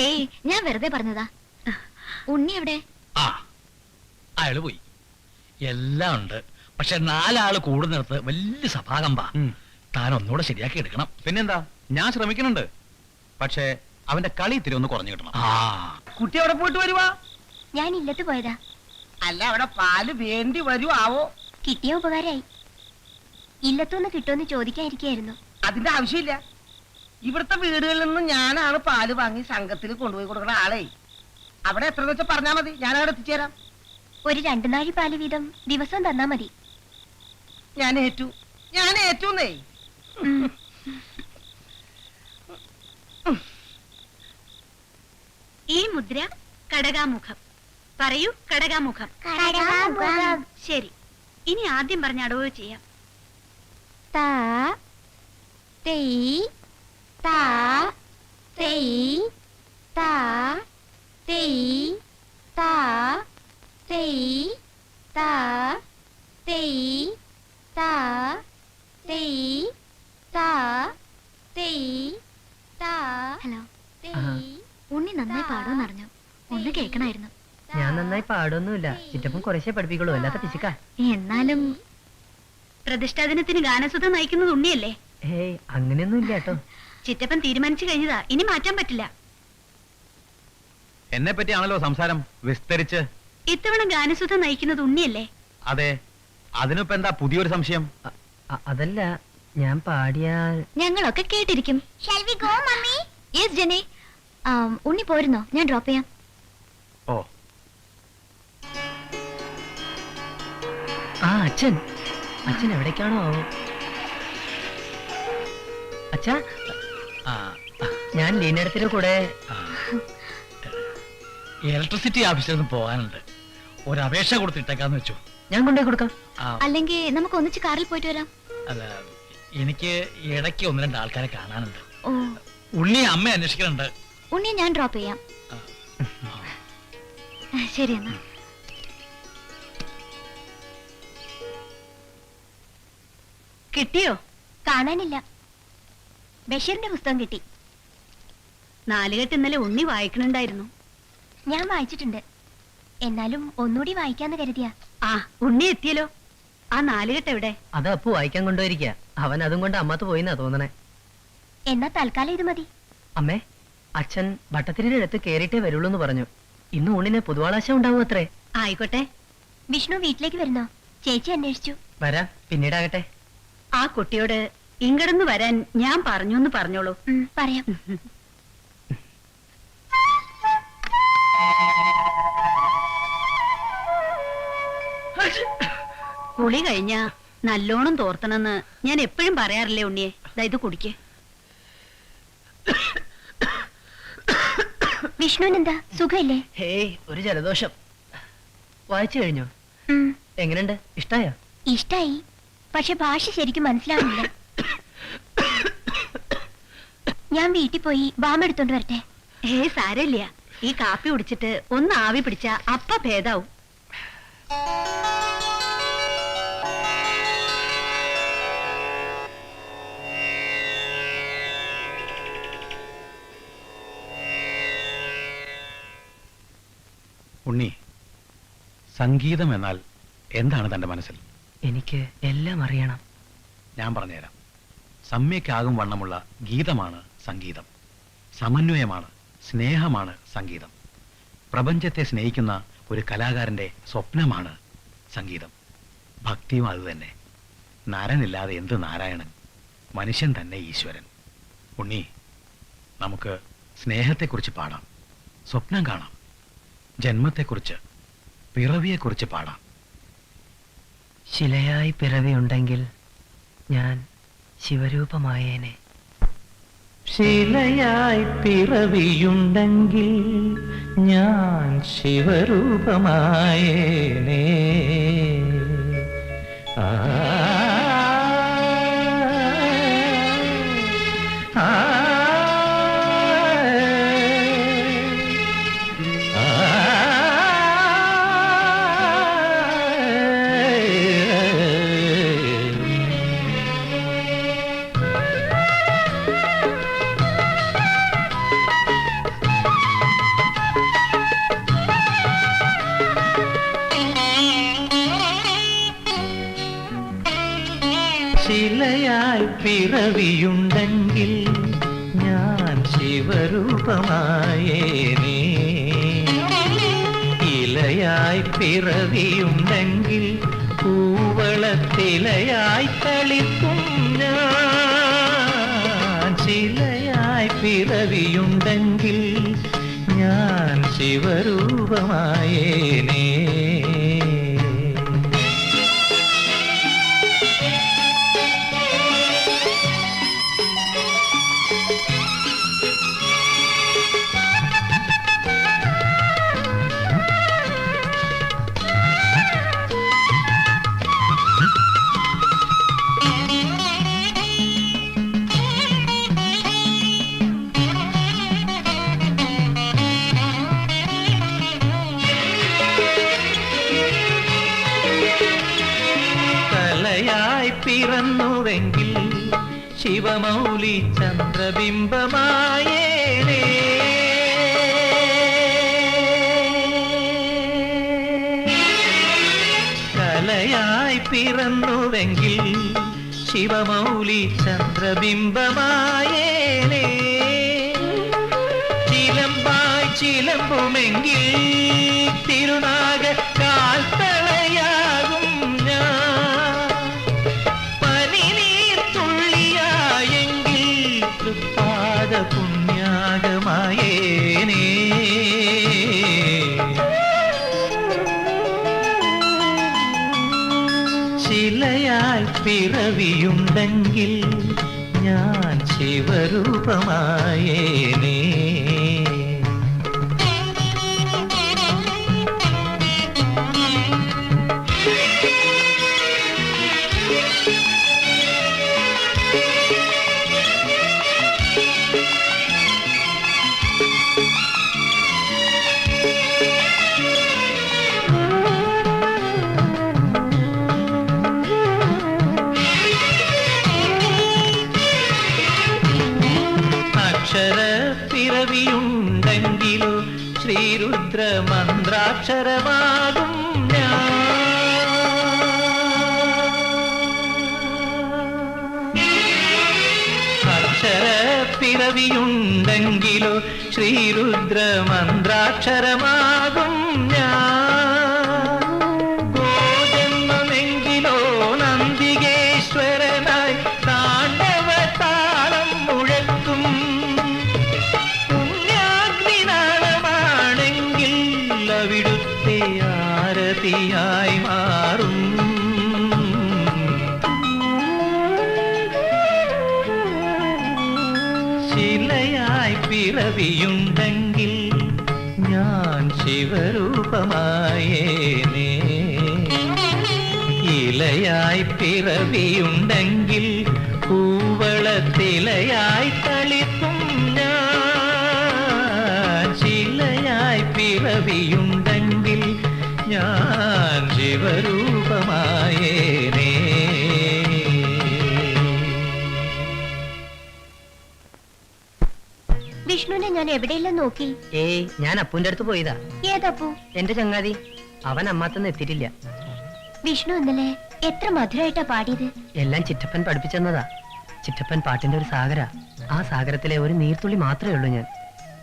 ഏയ് ഞാൻ വെറുതെ പറഞ്ഞതാ. ഉണ്ണി എവിടെ? ആ അയാള് പോയി. എല്ലാം ഉണ്ട്, പക്ഷെ 4 ആള് കൂടുന്നിടത്ത് വലിയ സഭാകമ്പാ. ഉം. താൻ ഒന്നുകൂടെ ശരിയാക്കി എടുക്കണം. പിന്നെന്താ, ഞാൻ ശ്രമിക്കുന്നുണ്ട്. പക്ഷേ അവന്റെ കളി ഇത്തിരി ഒന്ന് കുറഞ്ഞു കിട്ടണം. ആ കുട്ടി അവിടെ പോയിട്ട് വരുവാ? ഞാൻ ഇല്ലത്ത് പോയതാ. അല്ല, അവിടെ പാല് വേണ്ടി വരുവാവോ? കിട്ടിയ ഉപകാരായി. ഇല്ലത്തൊന്ന് കിട്ടുമെന്ന് ചോദിക്കാനിരിക്കായിരുന്നു. അതിന്റെ ആവശ്യമില്ല. ഇവിടുത്തെ വീടുകളിൽ നിന്ന് ഞാനാണ് പാല് വാങ്ങി സംഘത്തിൽ കൊണ്ടുപോയി കൊടുക്കുന്ന ആളെ. അവിടെ എത്ര വെച്ചാൽ പറഞ്ഞാൽ മതി, ഞാൻ അവിടെ എത്തിച്ചേരാം. ഒരു 2 നാഴി പാല് വീതം ദിവസം തന്നാ മതി. ഞാൻ ഏറ്റൂന്നേ. ഈ മുദ്ര കടകാമുഖം. പറയൂ, കടകാമുഖം. ശരി, ഇനി ആദ്യം പറഞ്ഞ അടവ് ചെയ്യാം. താ തെയ് താ തെയ് താ തെയ് താ തെയ് താ തെയ് താ തെയ് താ തെയ് താ. ഹലോ. ഉണ്ണി നന്നായി പാടുമെന്ന് അറിഞ്ഞു, ഒന്ന് കേൾക്കണായിരുന്നു. ഞാൻ നന്നായി പാടൊന്നുമില്ല, ചിറ്റപ്പൻ കുറേശ്ശെ പഠിപ്പിക്കുള്ളൂ, അല്ലാത്ത പിശുക്കാ. എന്നാലും പ്രതിഷ്ഠാദിനത്തിന് ഗാനസുധ നയിക്കുന്നത് ഉണ്ണിയല്ലേ? ഏയ് അങ്ങനെയൊന്നും ഇല്ല കേട്ടോ. ചിറ്റപ്പൻ തീരുമാനിച്ചു കഴിഞ്ഞതാ, ഇനി മാറ്റാൻ പറ്റില്ല. എന്നെ പറ്റിയാണല്ലോ സംസാരം, വിസ്തരിച്ച്. ഇത്തവണ ഗാനസുധ നയിക്കുന്നത് ഉണ്ണിയല്ലേ? അതെ, അതിനിപ്പോ എന്താ പുതിയൊരു സംശയം? അതല്ല, ഞാൻ പാടിയാൽ ഞങ്ങളൊക്കെ കേട്ടിരിക്കും. യെസ് ജെനി. ഉണ്ണി പോരുന്നോ? ഞാൻ ഡ്രോപ്പ് ചെയ്യാം. ഓ, ആ അച്ഛൻ എവിടേക്കാണോ ആവോ? അച്ഛാ, ആ, ഞാൻ ലീനടത്തിന്റെ കൂടെ ആ. ഇലക്ട്രിസിറ്റി ഓഫീസിൽ നിന്ന് പോകാനുണ്ട്, ഒരു അപേക്ഷ കൊടുത്തിട്ടേക്കാന്ന് വെച്ചു. ഞാൻ കൊണ്ടുപോയി കൊടുക്കാം. ആ, അല്ലെങ്കിൽ നമുക്ക് ഒന്നിച്ച് കാറിൽ പോയിട്ട് വരാം. അല്ല, എനിക്ക് ഇടയ്ക്ക് 1-2 ആൾക്കാരെ കാണാനുണ്ട്. ഓ, ഉണ്ണി അമ്മ അന്വേഷിക്കുന്നുണ്ട്. ഉണ്ണിയെ ഞാൻ ഡ്രോപ്പ് ചെയ്യാം. ശരി എന്നാ. കിട്ടിയോ? കാണാനില്ല. ബഷീറിന്റെ പുസ്തകം കിട്ടി. 4 കെട്ട് ഇന്നലെ ഉണ്ണി വായിക്കണുണ്ടായിരുന്നു. ഞാൻ വായിച്ചിട്ടുണ്ട്, എന്നാലും ഒന്നുകൂടി വായിക്കാന്ന് കരുതിയാ. ആ, ഉണ്ണി എത്തിയല്ലോ. ആ 4 കെട്ട് എവിടെ? അത് അപ്പു വായിക്കാൻ കൊണ്ടുപോയിരിക്കുക. അവൻ അതും കൊണ്ട് അമ്മത്ത് പോയിന്നാ തോന്നണേ. എന്നാ തൽക്കാലം ഇത് മതി. അമ്മേ, അച്ഛൻ ഭട്ടത്തിരിയുടെ അടുത്ത് കേറിയിട്ടേ വരുള്ളൂ എന്ന് പറഞ്ഞു. ഇന്ന് ഊണിന് പുതുവാളാശ ഉണ്ടാവും അത്രേ. ആയിക്കോട്ടെ. വിഷ്ണു വീട്ടിലേക്ക് വരുന്നോ? ചേച്ചി അന്വേഷിച്ചു. വരാം, പിന്നീടാകട്ടെ. ആ കുട്ടിയോട് ഇങ്ങടന്ന് വരാൻ ഞാൻ പറഞ്ഞു എന്ന് പറഞ്ഞോളൂ. പറയാം. കുളി കഴിഞ്ഞ നല്ലോണം തോർത്തണെന്ന് ഞാൻ എപ്പോഴും പറയാറില്ലേ ഉണ്ണിയെ? ഇത് കുടിക്ക്. വിഷ്ണുവിനെന്താ, സുഖമില്ലേ? ഹേയ്, ഒരു ജലദോഷം. വായിച്ചു കഴിഞ്ഞോ? എങ്ങനെയുണ്ട്, ഇഷ്ടായോ? ഇഷ്ടായി, പക്ഷെ ഭാഷ ശരിക്കും മനസ്സിലാവുന്നില്ല. ഞാൻ വീട്ടിൽ പോയി ബാം എടുത്തോണ്ട് വരട്ടെ? സാരമില്ല, ഈ കാപ്പി കുടിച്ചിട്ട് ഒന്ന് ആവി പിടിച്ച അപ്പ ഭേദാവും. ഉണ്ണി, സംഗീതം എന്നാൽ എന്താണ് തന്റെ മനസ്സിൽ? എനിക്ക് എല്ലാം അറിയണം. ഞാൻ പറഞ്ഞുതരാം. സമ്യക്കാകും വണ്ണമുള്ള ഗീതമാണ് സംഗീതം. സമന്വയമാണ്, സ്നേഹമാണ് സംഗീതം. പ്രപഞ്ചത്തെ സ്നേഹിക്കുന്ന ഒരു കലാകാരന്റെ സ്വപ്നമാണ് സംഗീതം. ഭക്തിയും അതുതന്നെ. നരനില്ലാതെ എന്ത് നാരായണൻ, മനുഷ്യൻ തന്നെ ഈശ്വരൻ. ഉണ്ണി, നമുക്ക് സ്നേഹത്തെക്കുറിച്ച് പാടാം, സ്വപ്നം കാണാം, ജന്മത്തെക്കുറിച്ച്, പിറവിയെക്കുറിച്ച് പാടാം. ശിലയായി പിറവിയുണ്ടെങ്കിൽ ഞാൻ ശിവരൂപമായേനെ. ശിലയായി പിറവിയുണ്ടെങ്കിൽ ഞാൻ ശിവരൂപമായേനേ. ആ ആ ശിലയായി പിറവിയുണ്ടെങ്കിൽ ഞാൻ ശിവരൂപമായേനേ. ഇലയായി പിറവിയുണ്ടെങ്കിൽ പൂവളത്തിലയായി തളിക്കും ഞാൻ. ശിലയായി പിറവിയുണ്ടെങ്കിൽ ഞാൻ ശിവരൂപമായേനേ. പിറന്നുവെങ്കിൽ ശിവമൗലി ചന്ദ്രബിംബമായേനേ. കലയായി പിറന്നുവെങ്കിൽ ശിവമൗലി ചന്ദ്രബിംബമായേനേ. ചിലമ്പായി ചിലമ്പുമെങ്കിൽ തിരുനാഗ കാൽത്തളയാകും ഞാൻ. പാദ പുണ്യാകമായേനേ. ശിലയായി പിറവിയുണ്ടെങ്കിൽ ഞാൻ ശിവരൂപമായേനേ. പിറവിയുണ്ടെങ്കിലോ ശ്രീരുദ്ര മന്ത്രാക്ഷരമാകും ഞാൻ. അക്ഷര പിറവിയുണ്ടെങ്കിലോ ശ്രീരുദ്ര മന്ത്രാക്ഷരമാകും ഞാൻ. ഗോജന്മമെങ്കിലോ നന്ദികേശ്വരനായി താണ്ഡവ താളം മുഴക്കും. അവിടുത്തെ ആരതിയായി മാറും. ശിലയായി പിറവിയുണ്ടെങ്കിൽ ഞാൻ ശിവരൂപമായേനേ. ഇലയായി പിറവിയുണ്ടെങ്കിൽ പൂവളത്തിലയായി തളിക്കും ഞാൻ. ശിലയായി പിറവിയുണ്ടെങ്കിൽ ഞാൻ ശിവരൂപമായേനേ. വിഷ്ണുവിനെ ഞാൻ എവിടെയെല്ലാം നോക്കി. ഏയ് ഞാൻ അപ്പുന്റെ അടുത്ത് പോയതാ. ഏതപ്പു? എന്റെ ചങ്ങാതി. അവൻ അമ്മാത്തൊന്നും എത്തിയിട്ടില്ല. വിഷ്ണു ഇന്നലെ എത്ര മധുരമായിട്ടാ പാടിയത്. എല്ലാം ചിറ്റപ്പൻ പഠിപ്പിച്ചെന്നതാ. ചിറ്റപ്പൻ പാട്ടിന്റെ ഒരു സാഗര. ആ സാഗരത്തിലെ ഒരു നീർത്തുള്ളി മാത്രമേ ഉള്ളൂ ഞാൻ.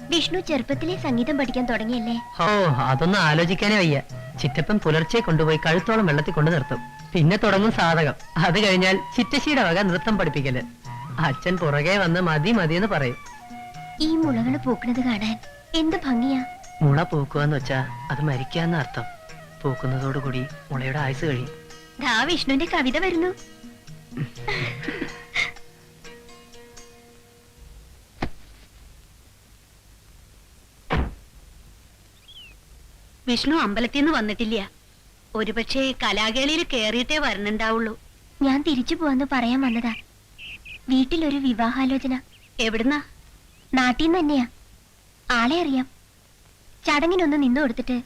വിഷ്ണു ചെറുപ്പത്തിലെ സംഗീതം പഠിക്കാൻ തുടങ്ങിയല്ലേ? ഓ അതൊന്നും ആലോചിക്കാനേ വയ്യ. ചിറ്റപ്പൻ പുലർച്ചെ കൊണ്ടുപോയി കഴുത്തോളം വെള്ളത്തിൽ കൊണ്ടു നിർത്തും. പിന്നെ തുടങ്ങും സാധകം. അത് കഴിഞ്ഞാൽ ചിറ്റശ്ശിയുടെ വക നൃത്തം പഠിപ്പിക്കല്. അച്ഛൻ പുറകെ വന്ന് മതി മതിയെന്ന് പറയും. ഈ മുളകള് പൂക്കണത് കാണാൻ എന്ത് ഭംഗിയാ. മുള പൂക്കുവെന്ന് വെച്ചാ അത് മരിക്കാന്ന അർത്ഥം. പൂക്കുന്നതോടുകൂടി മുളയുടെ ആയുസ് കഴിയും. ദാ വിഷ്ണുവിന്റെ കവിത വരുന്നു. വിഷ്ണു അമ്പലത്തിൽ നിന്ന് വന്നിട്ടില്ല. ഒരുപക്ഷെ കലാകേളിയിൽ കേറിയിട്ടേ വരണുണ്ടാവുള്ളൂ. ഞാൻ തിരിച്ചു പോവാന്ന് പറയാൻ വന്നതാ. വീട്ടിലൊരു വിവാഹാലോചന. എവിടുന്നാ? നാട്ടിൽ നിന്ന് തന്നെയാ. ആളെ അറിയാം. ചടങ്ങിനൊന്ന് നിന്നു കൊടുത്തിട്ട്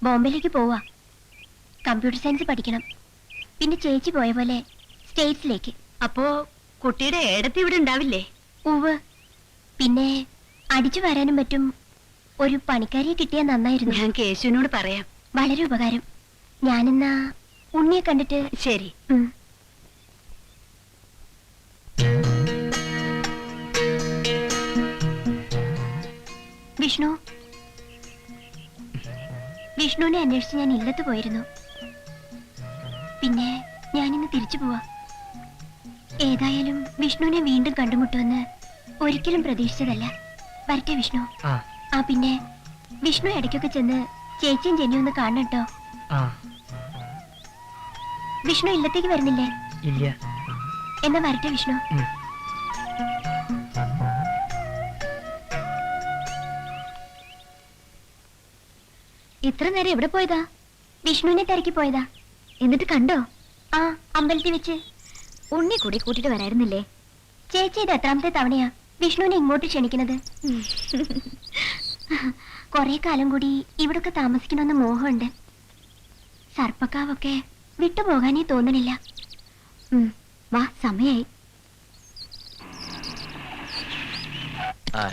ബോംബെയിലേക്ക് പോവാ. കമ്പ്യൂട്ടർ സയൻസ് പഠിക്കണം. പിന്നെ ചേച്ചി പോയ പോലെ സ്റ്റേറ്റ്സിലേക്ക്. അപ്പോ കുട്ടിയുടെ ഏടത്തി ഇവിടെ ഉണ്ടാവില്ലേ? ഉവ്. പിന്നെ അടിച്ചു വരാനും പറ്റും. ഒരു പണിക്കാരിയെ കിട്ടിയാൽ നന്നായിരുന്നു. ഞാൻ കേശുവിനോട് പറയാം. വളരെ ഉപകാരം. ഞാനെന്നാ ഉണ്ണിയെ കണ്ടിട്ട്. ശരി. വിഷ്ണു, വിഷ്ണുവിനെ അന്വേഷിച്ച് ഞാൻ ഇല്ലത്ത് പോയിരുന്നു. പിന്നെ ഞാനിന്ന് തിരിച്ചു പോവാ. ഏതായാലും വിഷ്ണുവിനെ വീണ്ടും കണ്ടുമുട്ടുമെന്ന് ഒരിക്കലും പ്രതീക്ഷിച്ചതല്ല. വരട്ടെ വിഷ്ണു. ആ പിന്നെ വിഷ്ണു ഇടയ്ക്കൊക്കെ ചെന്ന് ചേച്ചിയും ജെന്നിയും ഒന്ന് കാണണം കേട്ടോ. വിഷ്ണു ഇല്ലത്തേക്ക് വരുന്നില്ലേ? ഇല്ല. എന്നാ വരട്ടെ വിഷ്ണു. ഇത്ര നേരം എവിടെ പോയതാ? വിഷ്ണുവിനെ തിരക്കി പോയതാ. എന്നിട്ട് കണ്ടോ? ആ, അമ്പലത്തിൽ വെച്ച്. ഉണ്ണി കൂടി കൂട്ടിട്ട് വരായിരുന്നില്ലേ? ചേച്ചി ഇത് എത്രാമത്തെ തവണയാ വിഷ്ണുവിനെ ഇങ്ങോട്ട് ക്ഷണിക്കുന്നത്? കൊറേ കാലം കൂടി ഇവിടൊക്കെ താമസിക്കണമെന്ന് മോഹമുണ്ട്. സർപ്പക്കാവൊക്കെ വിട്ടുപോകാനേ തോന്നണില്ല. വാ, സമയായി.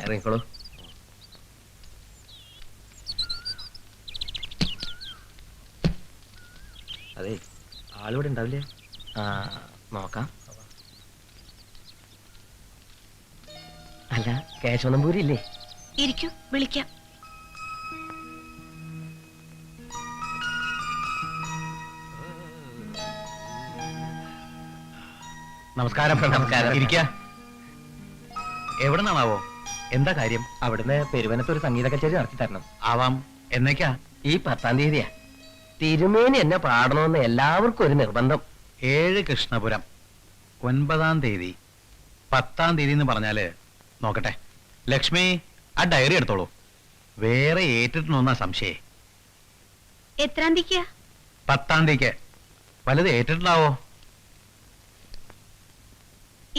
ഇറങ്ങിക്കോളൂ. അതെ, ആളിവിടെ ഉണ്ടാവില്ലേ? നോക്കാം. അല്ല, കേശവനമ്പൂരി ഇല്ലേ? ഇരിക്കൂ, വിളിക്കാം. നമസ്കാരം. നമസ്കാരം. ഇരിക്ക. എവിടെ നിന്നാണാവോ? എന്താ കാര്യം? അവിടുന്ന് പെരുവനത്ത് ഒരു സംഗീത കച്ചേരി നടത്തി തരണം. ആവാം. എന്നേക്കാ? ഈ 10-ാം തീയതിയാ. തിരുമേനി എന്നെ പാടണമെന്ന് എല്ലാവർക്കും ഒരു നിർബന്ധം. 7 കൃഷ്ണപുരം 9-ാം തീയതി 10-ാം തീയതി എന്ന് പറഞ്ഞാല് നോക്കട്ടെ. ലക്ഷ്മി, ആ ഡയറി എടുത്തോളൂ. വേറെ ഏറ്റിട്ടുണ്ടോന്നാ സംശയേ. എത്രാം തീയതിക്കാ? 10-ാം തീയതിക്ക്. വലുത് ഏറ്റിട്ടുണ്ടാവോ?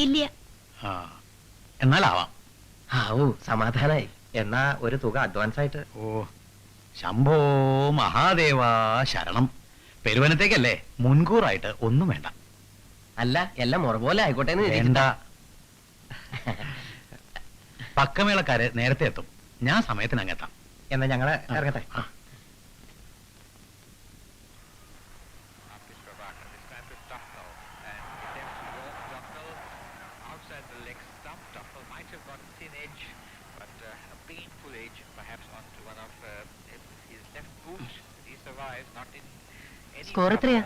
ഇല്ല. എന്നാലാവാം. ആവൂ, സമാധാനായി. എന്നാ ഒരു തുക അഡ്വാൻസ് ആയിട്ട്. ഓ, ശംഭോ മഹാദേവ ശരണം. പെരുവനത്തേക്കല്ലേ, മുൻകൂറായിട്ട് ഒന്നും വേണ്ട. അല്ല, എല്ലാം മുറ പോലെ ആയിക്കോട്ടെ. വേണ്ട. പക്കമേളക്കാര് നേരത്തെ എത്തും. ഞാൻ സമയത്തിന് അങ്ങെത്താം. എന്നാ ഞങ്ങള് ഇറങ്ങട്ടെ. സ്കോർ എത്രയാ?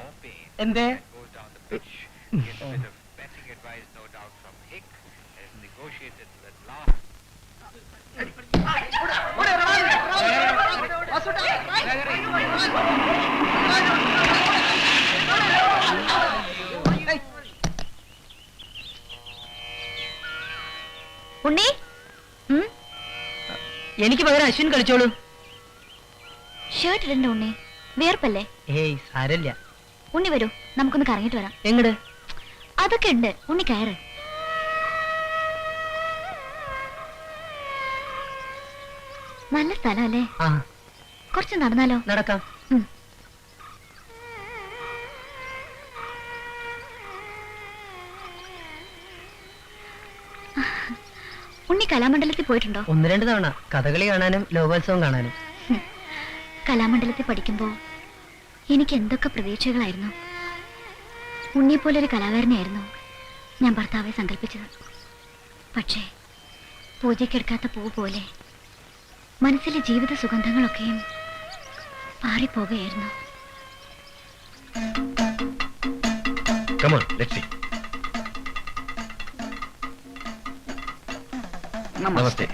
എന്തേ? ഉണ്ണി, എനിക്ക് പകരം അശ്വിൻ കളിച്ചോളൂ. ഷർട്ട് ഇടണ്ട ഉണ്ണി, വേർപ്പല്ലേ? ഏയ് സാരല്ല. ഉണ്ണി വരൂ, നമുക്കൊന്ന് കറങ്ങിട്ട് വരാം. എങ്ങട്? അതൊക്കെ ഉണ്ട്, ഉണ്ണി കയറ്. നല്ല സ്ഥലം അല്ലേ? ആ, കുറച്ച് നടന്നാലോ? നടക്കാം. ഉണ്ണി കലാമണ്ഡലത്തിൽ പോയിട്ടുണ്ടോ? 1-2 തവണ കഥകളി കാണാനും ലോകോത്സവം കാണാനും. കലാമണ്ഡലത്തിൽ പഠിക്കുമ്പോ എനിക്ക് എന്തൊക്കെ പ്രതീക്ഷകളായിരുന്നു. ഉണ്ണിയെപ്പോലൊരു കലാകാരനെയായിരുന്നു ഞാൻ ഭർത്താവെ സങ്കല്പിച്ചത്. പക്ഷേ പൂജയ്ക്കെടുക്കാത്ത പൂ പോലെ മനസ്സിലെ ജീവിത സുഗന്ധങ്ങളൊക്കെയും പാറിപ്പോകുകയായിരുന്നു. Come on, let's see. Namaste.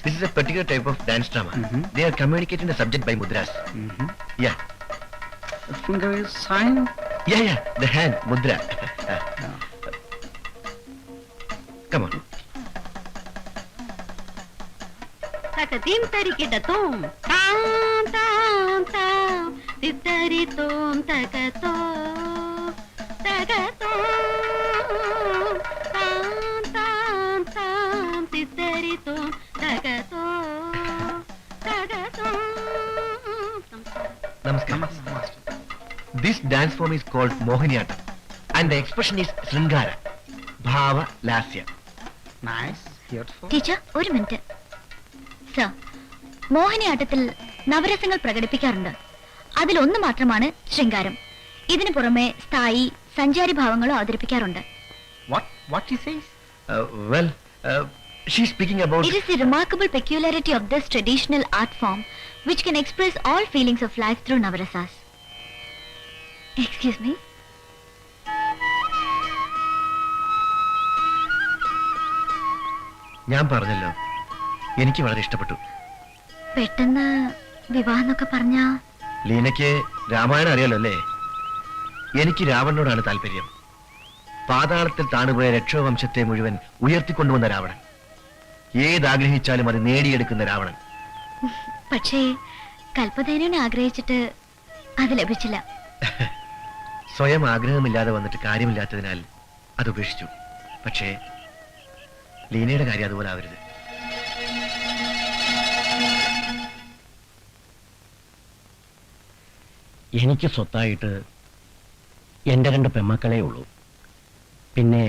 This is a particular type of dance drama. They are communicating the subject by mudras. Yeah. The finger is sign. Yeah. The hand, mudra. Come on. തകതീം തരികിടത്തോം താം താം താം തിത്തരിത്തോം തകതോ തകതോ താം താം താം തിത്തരിത്തോം തകതോ തകതോ. നമസ്കാരം. This dance form is called Mohiniyattam and the expression is Sringara, Bhava Lasya. Nice beautiful. Teacher ഒരു minute. Sir, മോഹിനിയാട്ടത്തിൽ നവരസങ്ങൾ പ്രകടിപ്പിക്കാറുണ്ട്. അതിലൊന്ന് മാത്രമാണ് ശൃംഗാരം. ഇതിനു പുറമെ സ്ഥായി സഞ്ചാരി ഭാവങ്ങളും അവതരിപ്പിക്കാറുണ്ട്. What she says? Well, she's speaking about. It is the remarkable peculiarity of this traditional art form which can express all feelings of life through navarasas. Excuse me. ഞാൻ പറഞ്ഞല്ലോ, എനിക്ക് വളരെ ഇഷ്ടപ്പെട്ടു. പെട്ടെന്ന് വിവാഹം എന്നൊക്കെ പറഞ്ഞാ ലീനയ്ക്ക് രാമായണം അറിയാലോ അല്ലേ? എനിക്ക് രാവണനോടാണ് താല്പര്യം. പാതാളത്തിൽ താണുപോയ രക്ഷോവംശത്തെ മുഴുവൻ ഉയർത്തിക്കൊണ്ടുവന്ന രാവണൻ, ഏതാഗ്രഹിച്ചാലും അത് നേടിയെടുക്കുന്ന രാവണൻ. പക്ഷേ കൽപ്പതേനെ ആഗ്രഹിച്ചിട്ട് അത് ലഭിച്ചില്ല. സ്വയം ആഗ്രഹമില്ലാതെ വന്നിട്ട് കാര്യമില്ലാത്തതിനാൽ അത് ഉപേക്ഷിച്ചു. പക്ഷേ ലീനയുടെ കാര്യം അതുപോലെ ആവരുത്. എനിക്ക് സ്വത്തായിട്ട് എൻ്റെ 2 പെമ്മക്കളേ ഉള്ളൂ. പിന്നെ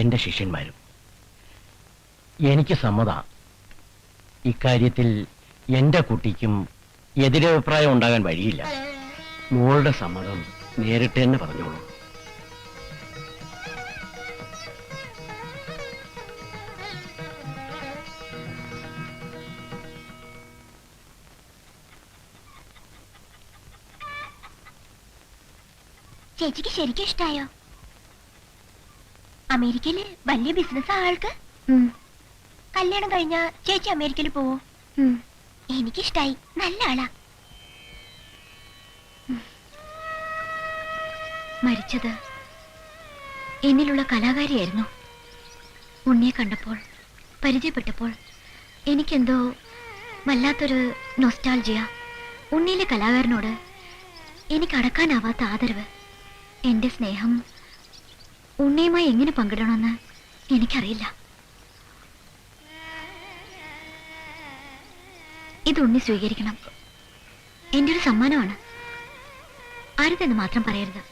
എൻ്റെ ശിഷ്യന്മാരും. എനിക്ക് സമ്മത. ഇക്കാര്യത്തിൽ എൻ്റെ കുട്ടിക്കും എതിരഭിപ്രായം ഉണ്ടാകാൻ വഴിയില്ല. മോളുടെ സമ്മതം നേരിട്ട് തന്നെ പറഞ്ഞോളൂ. ചേച്ചിക്ക് ശരിക്കും ഇഷ്ടായോ? അമേരിക്കയില് വലിയ ബിസിനസ് ആൾക്ക്. കല്യാണം കഴിഞ്ഞാ ചേച്ചി അമേരിക്കയിൽ പോവോ? എനിക്കിഷ്ടായി. നല്ല ആളാ. മരിച്ചത് എന്നിലുള്ള കലാകാരിയായിരുന്നു. ഉണ്ണിയെ കണ്ടപ്പോൾ, പരിചയപ്പെട്ടപ്പോൾ എനിക്കെന്തോ വല്ലാത്തൊരു നൊസ്റ്റാൾജിയ. ഉണ്ണിയിലെ കലാകാരനോട് എനിക്ക് അടക്കാനാവാത്ത ആദരവ്. എന്റെ സ്നേഹം ഉണ്ണിയുമായി എങ്ങനെ പങ്കിടണമെന്ന് എനിക്കറിയില്ല. ഇത് ഉണ്ണി സ്വീകരിക്കണം. എന്റെ ഒരു സമ്മാനമാണ്. അരുതെന്ന് മാത്രം പറയരുത്.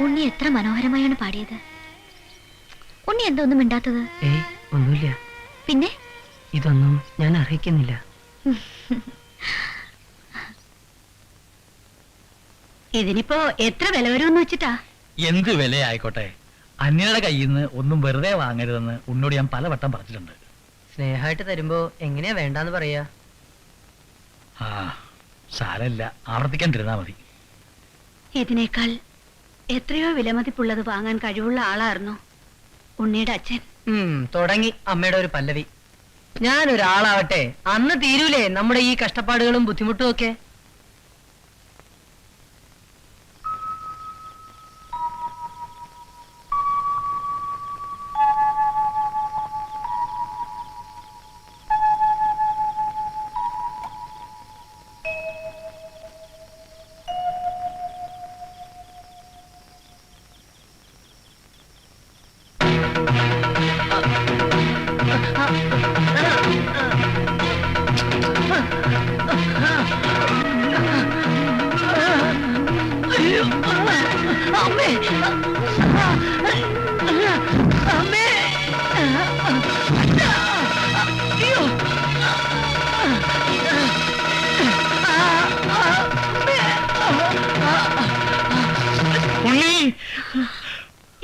ഉണ്ണി എത്ര മനോഹരമായാണ് പാടിയത്. ഉണ്ണി എന്താ ഒന്നും മിണ്ടാത്തത്? ഒന്നുമില്ല. പിന്നെ ഇതൊന്നും ഞാൻ അറിയിക്കുന്നില്ല. ഇതിനിപ്പോ എത്ര വില വരുമെന്ന് വെച്ചിട്ടാ? എന്ത് വിലയായിക്കോട്ടെ, അന്യരുടെ കയ്യിൽ നിന്ന് ഒന്നും വെറുതെ വാങ്ങരുതെന്ന് ഉന്നോട് ഞാൻ പലവട്ടം പറഞ്ഞിട്ടുണ്ട്. സ്നേഹമായിട്ട് തരുമ്പോ എങ്ങനെയാ വേണ്ടാന്ന് പറയാ? ആ സാരമില്ല, ആവർത്തിക്കാണ്ടിരുന്നാ മതി. ഇതിനേക്കാൾ എത്രയോ വിലമതിപ്പുള്ളത് വാങ്ങാൻ കഴിവുള്ള ആളായിരുന്നു ഉണ്ണിയുടെ അച്ഛൻ. തുടങ്ങി അമ്മയുടെ ഒരു പല്ലവി. ഞാനൊരാളാവട്ടെ, അന്ന് തീരൂലേ നമ്മുടെ ഈ കഷ്ടപ്പാടുകളും ബുദ്ധിമുട്ടും ഒക്കെ.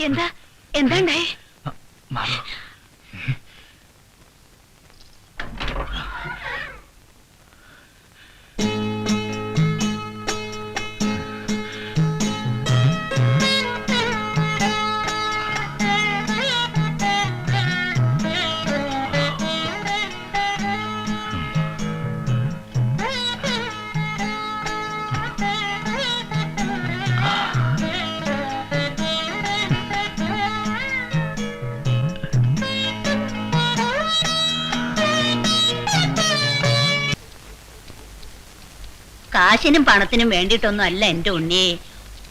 എന്താ എന്താണ്ടായി? കാശിനും പണത്തിനും വേണ്ടിയിട്ടൊന്നും അല്ല എന്റെ ഉണ്ണി.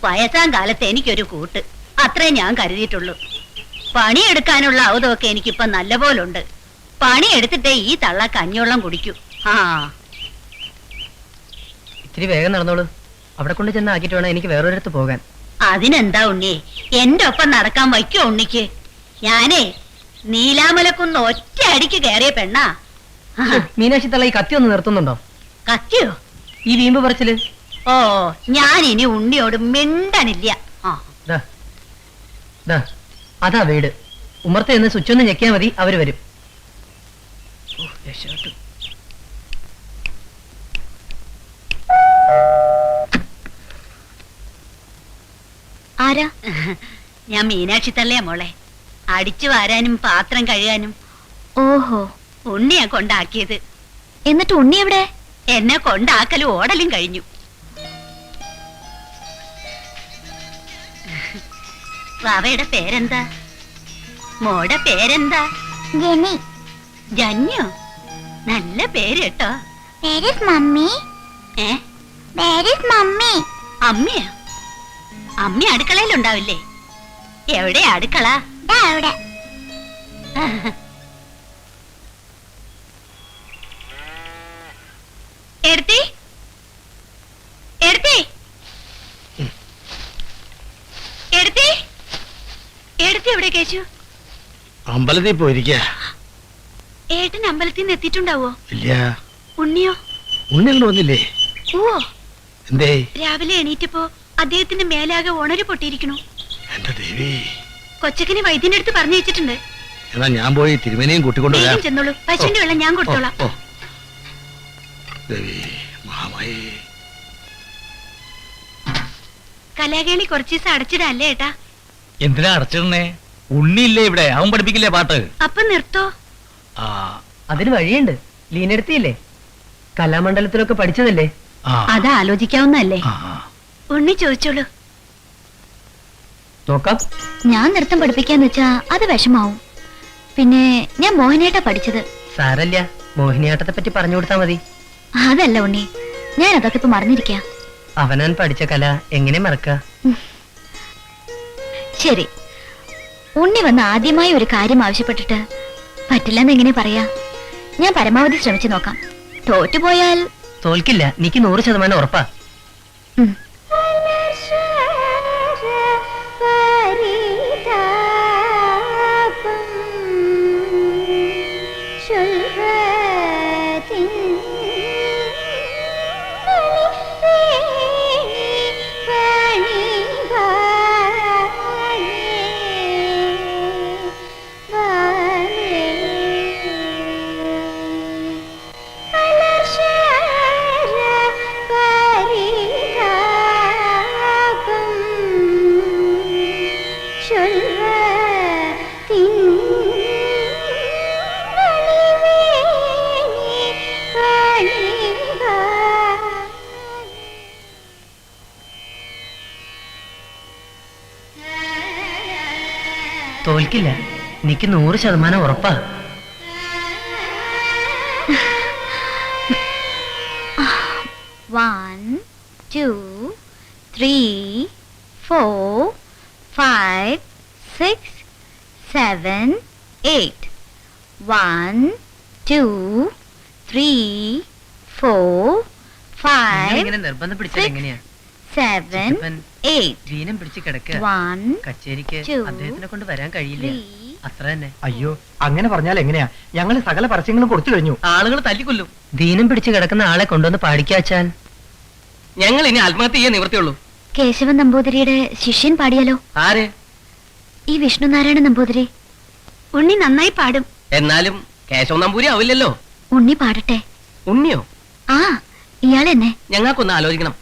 വയസ്സാം കാലത്ത് എനിക്കൊരു കൂട്ട്, അത്രേ ഞാൻ കരുതിയിട്ടുള്ളൂ. പണിയെടുക്കാനുള്ള അവതൊക്കെ എനിക്കിപ്പൊ നല്ല പോലുണ്ട്. പണിയെടുത്തിട്ടേ ഈ തള്ള കഞ്ഞിവെള്ളം കുടിക്കൂ. ആ ഇത്തിരി വേഗം നടന്നോളൂ. അവിടെ കൊണ്ട് ചെന്ന് ആക്കിയിട്ട് വേണം എനിക്ക് വേറൊരിടത്ത് പോകാൻ. അതിനെന്താ ഉണ്ണി, എന്റെ ഒപ്പം നടക്കാൻ വയ്ക്കോ ഉണ്ണിക്ക്? ഞാനേ നീലാമലക്കുന്ന് ഒറ്റ അടിക്ക് കയറിയ പെണ്ണാ. മീനാക്ഷി തള്ള ഈ കത്തി ഒന്ന് നിർത്തുന്നുണ്ടോ? കത്തിയോ? ഈ വീമ്പ് പറച്ചില്. ഓ, ഞാൻ ഇനി ഉണ്ണിയോട് മിണ്ടനില്ല. ആ ദാ, ദാ, അതാ വീട്. ഉമ്മർത്ത് നിന്ന് സ്വിച്ച് ഒന്ന് ഞെക്കിയാൽ മതി, അവര് വരും. ഓ, രക്ഷപ്പെട്ടു. ആരാ? ഞാൻ മീനാക്ഷി തള്ളയാ മോളെ. അടിച്ചു വാരാനും പാത്രം കഴുകാനും ഓഹോ, ഉണ്ണിയാ കൊണ്ടാക്കിയത്. എന്നിട്ട് ഉണ്ണി എവിടെ? എന്നെ കൊണ്ടാക്കലും ഓടലും കഴിഞ്ഞു. വാവയുടെ പേരെന്താ? മോടെ പേരെന്താ? ജെനി. ജന്യോ? നല്ല പേര് കേട്ടോ. Where is mommy? ഏ, Where is mommy? അമ്മയാ? അമ്മ അടുക്കളയിലുണ്ടാവില്ലേ? എവിടെ അടുക്കള? ദാ അവിടെ. എടുത്തി എടുത്തി എടുത്തി എടുത്തി എവിടെ കേശു? അമ്പലത്തിൽ പോയിരിക്ക. ഏട്ടൻ അമ്പലത്തിൽ നിന്ന് എത്തിയിട്ടുണ്ടാവോ? ഇല്ല. ഉണ്ണിയോ? ഉണ്ണി അങ്ങോട്ട് വന്നില്ലേ? ഓ, എന്തേ? രാവിലെ എണീറ്റപ്പോ അദ്ദേഹത്തിന്റെ മേലാകെ ഉണര് പൊട്ടിയിരിക്കണു. എന്റെ ദേവി. കൊച്ചക്കനെ വൈദ്യന്റെ അടുത്ത് പറഞ്ഞു വെച്ചിട്ടുണ്ട്. എന്നാ ഞാൻ പോയി തിരുമേനിയും കൂട്ടിക്കൊണ്ട് വരാം. വേഗം ചെന്നോളൂ, പശുവിന്റെ വെള്ളം ഞാൻ കൊടുത്തോളാം. ദേവി മഹാമായി. കലാകേളി കുറച്ച് ദിവസം അടച്ചിടല്ലേ ഏട്ടാ? എന്തിനാ അടച്ചിടണേ? ഉണ്ണിയില്ലേ ഇവിടെ? അവൻ പഠിപ്പിക്കില്ലേ പാട്ട്? അപ്പൊ നിർത്തോ? ആ, അതിന് വഴിയുണ്ട്. ലീനെടുത്തിയില്ലേ? കലാമണ്ഡലത്തിലൊക്കെ പഠിച്ചതല്ലേ? ആ, അത് ആലോചിക്കാവുന്നല്ലേ. ആ, ആ. ഉണ്ണി ചോദിച്ചോളൂ. നോക്കാം. ഞാൻ നൃത്തം പഠിപ്പിക്കാന്ന് വെച്ചാ അത് വിഷമാവും. പിന്നെ ഞാൻ മോഹിനിയാട്ടാ പഠിച്ചത്. സാരല്ല, മോഹിനിയാട്ടത്തെ പറ്റി പറഞ്ഞു കൊടുത്താ മതി. അതല്ല ഉണ്ണി, ഞാൻ അതൊക്കെ ഇപ്പൊ മറന്നിരിക്കാ. അവനാൻ പഠിച്ച കല എങ്ങനെ മറക്ക? ശരി, ഉണ്ണി വന്ന് ആദ്യമായി ഒരു കാര്യം ആവശ്യപ്പെട്ടിട്ട് പറ്റില്ലെന്ന് എങ്ങനെ പറയാ? ഞാൻ പരമാവധി ശ്രമിച്ചു നോക്കാം. തോറ്റുപോയാൽ തോൽക്കില്ല, എനിക്ക് 100% ഉറപ്പാ. ഉം. തോൽക്കില്ല, എനിക്ക് 100% ഉറപ്പാ. One, 2, 3, 4, 5, 6, 7, 8. 1, 2, 3, 4, 5, ഇങ്ങനെ നിർബന്ധം പിടിച്ചാൽ എങ്ങനെയാ? 7, 8. ദീനം പിടിച്ച് കിടക്കുക. 1, കച്ചേരിക്ക് 2, അദ്ദേഹത്തിനെ കൊണ്ട് വരാൻ കഴിയില്ല. 3. അത്ര തന്നെ. അയ്യോ, അങ്ങനെ പറഞ്ഞാൽ എങ്ങനെയാ? ഞങ്ങൾ സകല പരസ്യങ്ങളും കൊടുത്തു കഴിഞ്ഞു. ആളുകൾ തല്ലിക്കൊല്ലും. ദീനം പിടിച്ച് കിടക്കുന്ന ആളെ കൊണ്ടുവന്ന് പാടിക്കാച്ചാൻ. ഞങ്ങൾ ഇനി ആത്മഹത്യ ചെയ്യാൻ നിവൃത്തിയുള്ളൂ. കേശവൻ നമ്പൂതിരിയുടെ ശിഷ്യൻ പാടിയാലോ? ആര്? ഈ വിഷ്ണുനാരായണ നമ്പൂതിരി. ഉണ്ണി നന്നായി പാടും. എന്നാലും കേശവ നമ്പൂരി ആവില്ലല്ലോ. ഉണ്ണി പാടട്ടെ. ഉണ്ണിയോ? ആ, ഇയാളെന്നെ. ഞങ്ങൾക്കൊന്ന് ആലോചിക്കണം.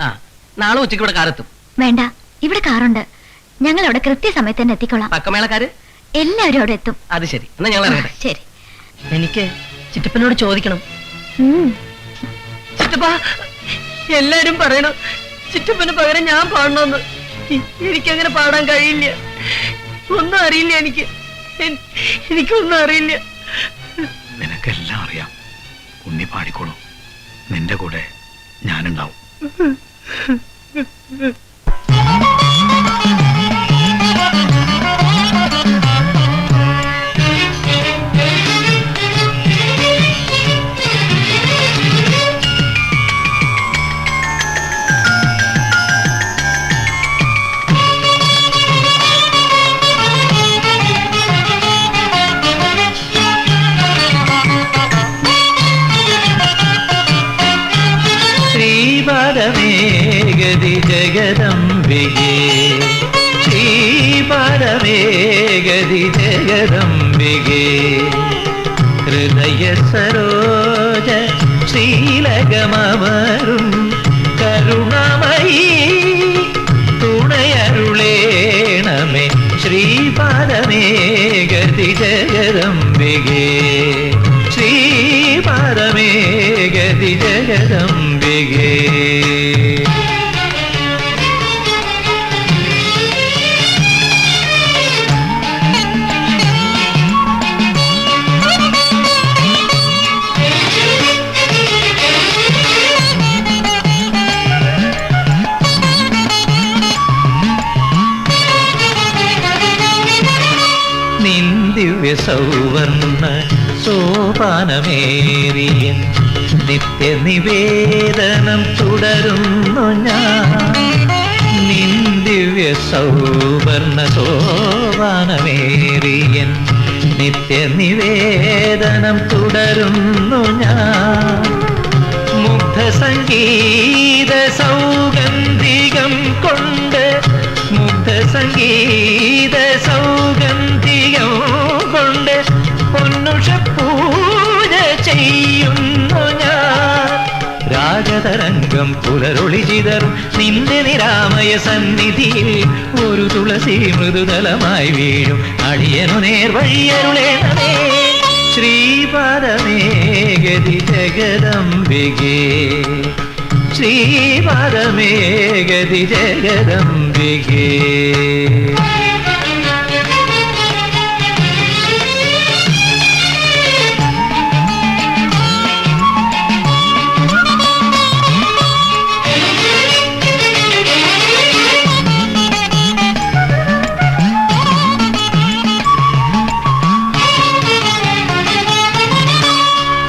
ആ, നാളെ ഉച്ചയ്ക്ക് ഇവിടെ കാരെത്തും. വേണ്ട, ഇവിടെ കാറുണ്ട്. ഞങ്ങൾ അവിടെ കൃത്യസമയത്ത് തന്നെ എത്തിക്കോളാം. പക്കമേളക്കാര്? എല്ലാവരും അവിടെ എത്തും. അത് ശരി, എന്നാ ഞങ്ങൾ ഇറങ്ങട്ടെ. ശരി. എനിക്ക് ചിറ്റപ്പനോട് ചോദിക്കണം. ഉം. ചിറ്റപ്പ, എല്ലാരും പറയണം ചിറ്റപ്പന് പകരം ഞാൻ പാടണമെന്ന്. എനിക്കങ്ങനെ പാടാൻ കഴിയില്ല. ഒന്നും അറിയില്ല എനിക്ക്. എനിക്കൊന്നും അറിയില്ല. നിനക്കെല്ലാം അറിയാം. ഉണ്ണി പാടിക്കോളൂ. നിന്റെ കൂടെ ഞാനുണ്ടാവും. ശ്രീപരമേഗതി ജഗദംബികേ ശ്രീപരമേഗതി ജഗദംബികേ ഹൃദയ സരോജ ശ്രീലകമവരും കരുണമയീ തുണയരുളേണമേ ശ്രീപരമേഗതി ജഗദംബികേ ശ്രീപരമേഗതി ജഗദംബികേ. നിന്ദിവ്യ സൗവർണ്ണ സോപാനമേറിയൻ നിത്യനിവേദനം തുടരുന്നു ഞാൻ. നിന്ദിവ്യ സൗവർണ്ണ സോപാനമേറിയൻ നിത്യനിവേദനം തുടരുന്നു ഞാൻ. മുഗ്ധ സംഗീത സൗഗന്ധികം കൊണ്ട് മുഗ്ധ സംഗീത സൗഗന്ധികം കൊണ്ട് പൊന്നുഷ പൂജ ചെയ്യുന്നു ഞാൻ. രാഗതരംഗം പുലരൊളി ചിതറും നിന്റെ നിരാമയ സന്നിധിയിൽ ഒരു തുളസി മൃദുതലമായി വീഴും അടിയനു നേർവഴിയരുളേണമേ ശ്രീപരമേഗതി ജഗദംബികേ ശ്രീപരമേഗതി ജഗദംബികേ.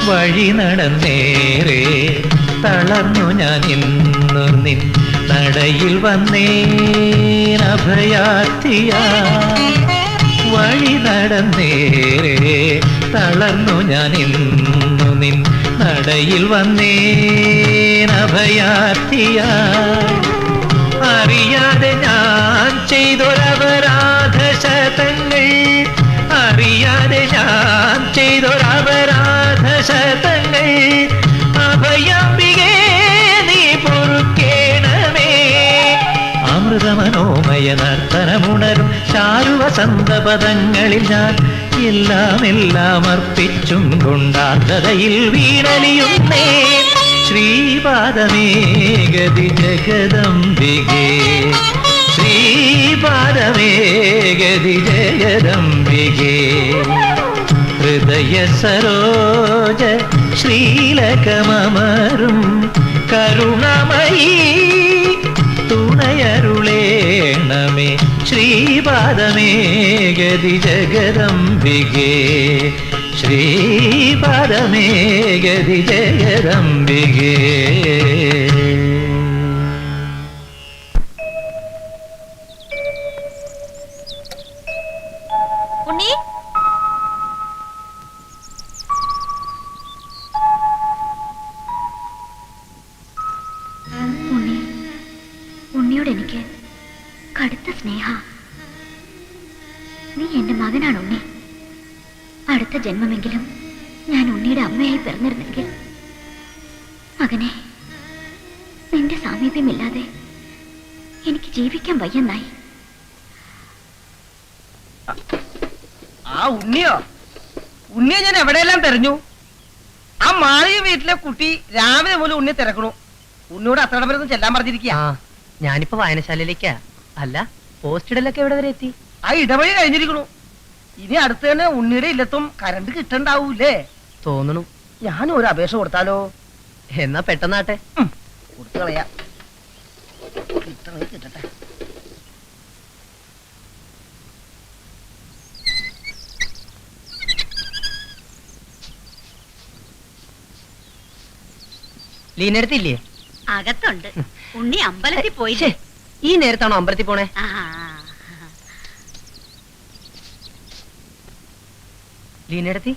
വഴി നടന്നേറെ തളർന്നു ഞാൻ ഇന്നു നിൻ നടയിൽ വന്നേൻ അഭയാർത്ഥിയാ. വഴി നടന്നേറെ തളർന്നു ഞാൻ ഇന്നു നിൻ നടയിൽ വന്നേൻ അഭയാർത്ഥിയാ. അറിയാതെ ഞാൻ ചെയ്തൊരപരാധ ശതങ്ങൾ അറിയാതെ ഞാൻ ചെയ്തൊരപരാധ ശതങ്ങൾ അഭയാംബികേ നീ പൊറുക്കേണമേ. അമൃതമനോമയ നർത്തനമുണരും ചാരുവസന്ത പദങ്ങളിൽ ഞാൻ എല്ലാം അർപ്പിച്ചും കൊണ്ടാർദ്ദതയിൽ വീണലിയുന്നേ ശ്രീപാദമേഗതി ജഗദംബികേ ശ്രീപാദമേഗതി ജഗദംബികേ. ഹൃദയ സരോജ ശ്രീലകമമരും കരുണമയീ തുണയരുളേണമേ ശ്രീപാദമേഗതി ജഗദംബികേ ശ്രീപാദമേഗതി ജഗദംബികേ. ഉണ്ണി ഉണ്ണി ഉണ്ണിയോട് എനിക്ക് കടുത്ത സ്നേഹ. നീ എന്റെ മകനാണ് ഉണ്ണി. അടുത്ത ജന്മമെങ്കിലും ഞാൻ ഉണ്ണിയുടെ അമ്മയായി പിറന്നിരുന്നെങ്കിൽ മകനെ നിന്റെ സാമീപ്യമില്ലാതെ എനിക്ക് ജീവിക്കാൻ വയ്യെന്നായി. ആ ഉണ്ണിയോ ഉണ്ണിയെ ഞാൻ എവിടെയെല്ലാം തെരഞ്ഞു. ആ മാളിക വീട്ടിലെ കുട്ടി രാവിലെ മുതൽ ഉണ്ണിയെ തിരക്കണു. ഉണ്ണിയോട് അത്ര വരെ ചെല്ലാൻ പറഞ്ഞിരിക്കുക. ഞാനിപ്പോ വായനശാലയിലേക്കാ. അല്ല, പോസ്റ്റിടലൊക്കെ എവിടെ വരെ എത്തി? ആ ഇടവഴി കഴിഞ്ഞിരിക്കണു. ഇനി അടുത്ത് തന്നെ ഉണ്ണിയുടെ ഇല്ലത്തും കരണ്ട് കിട്ടണ്ടാവൂലേ തോന്നണു. ഞാൻ ഒരു അപേക്ഷ കൊടുത്താലോ? എന്നാ പെട്ടെന്നാട്ടെ. കൊടുത്തു കളയാ. കിട്ടട്ടെ. ലീനെടുത്തില്ലേ? അകത്തുണ്ട്. ഉണ്ണി അമ്പലത്തിൽ പോയി. ഛേ, ഈ നേരത്താണോ അമ്പലത്തിൽ പോണേ? ലീനെടുത്തി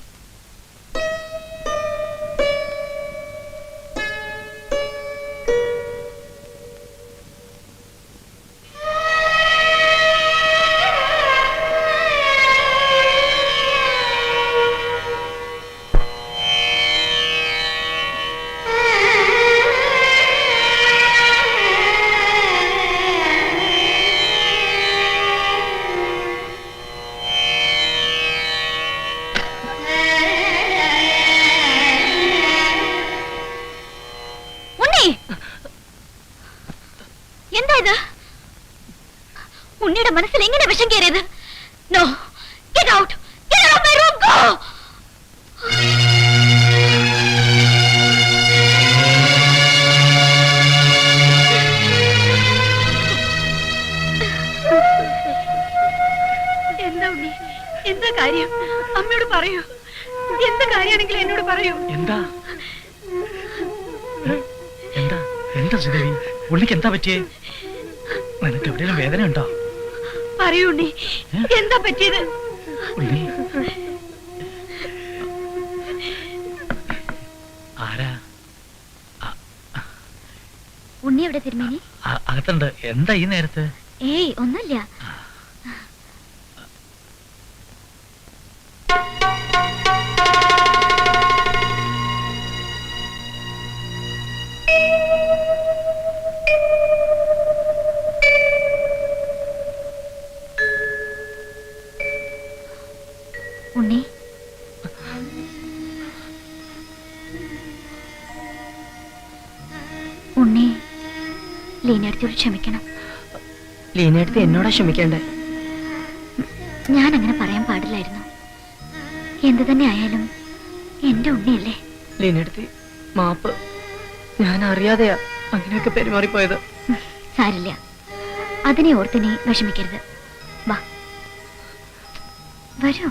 ഉണ്ണിയുടെ മനസ്സിൽ എങ്ങനെ വിഷം കയറിയത്? No, get out, get out of my room, go. എന്താ ഉണ്ണി, എന്താ കാര്യം? അമ്മയോട് പറയൂ. എന്ത് കാര്യമാണെങ്കിലും എന്നോട് പറയൂ. എന്താ എന്താ എന്താ സുദേവി, ഉള്ളിക്ക് എന്താ പറ്റിയേ? നിനക്ക് എവിടെയെങ്കിലും വേദന ഉണ്ടോ? പറയൂ ഉണ്ണി, എന്താ പറ്റിയത്? ഉള്ളി ആരാ? ഉണ്ണി എവിടെ തിരുമേനി? അകത്തുണ്ട്. എന്താ ഈ നേരത്ത്? ഏയ് ഒന്നുമില്ല. ഉണ്ണി, ഉണ്ണി ലീനടുത്തോട് ക്ഷമിക്കണം. ലീനടുത്ത് എന്നോടാ ക്ഷമിക്കേണ്ടേ? ഞാൻ അങ്ങനെ പറയാൻ പാടില്ലായിരുന്നു. എന്തു തന്നെ ആയാലും എന്റെ ഉണ്ണിയല്ലേ. ലീനടുത്ത് മാപ്പ്. ഞാൻ അറിയാതെയാ അങ്ങനെയൊക്കെ പെരുമാറിപ്പോയത്. സാരില്ല, അതിനെ ഓർത്തിനെ വിഷമിക്കരുത്. വാ, വരൂ.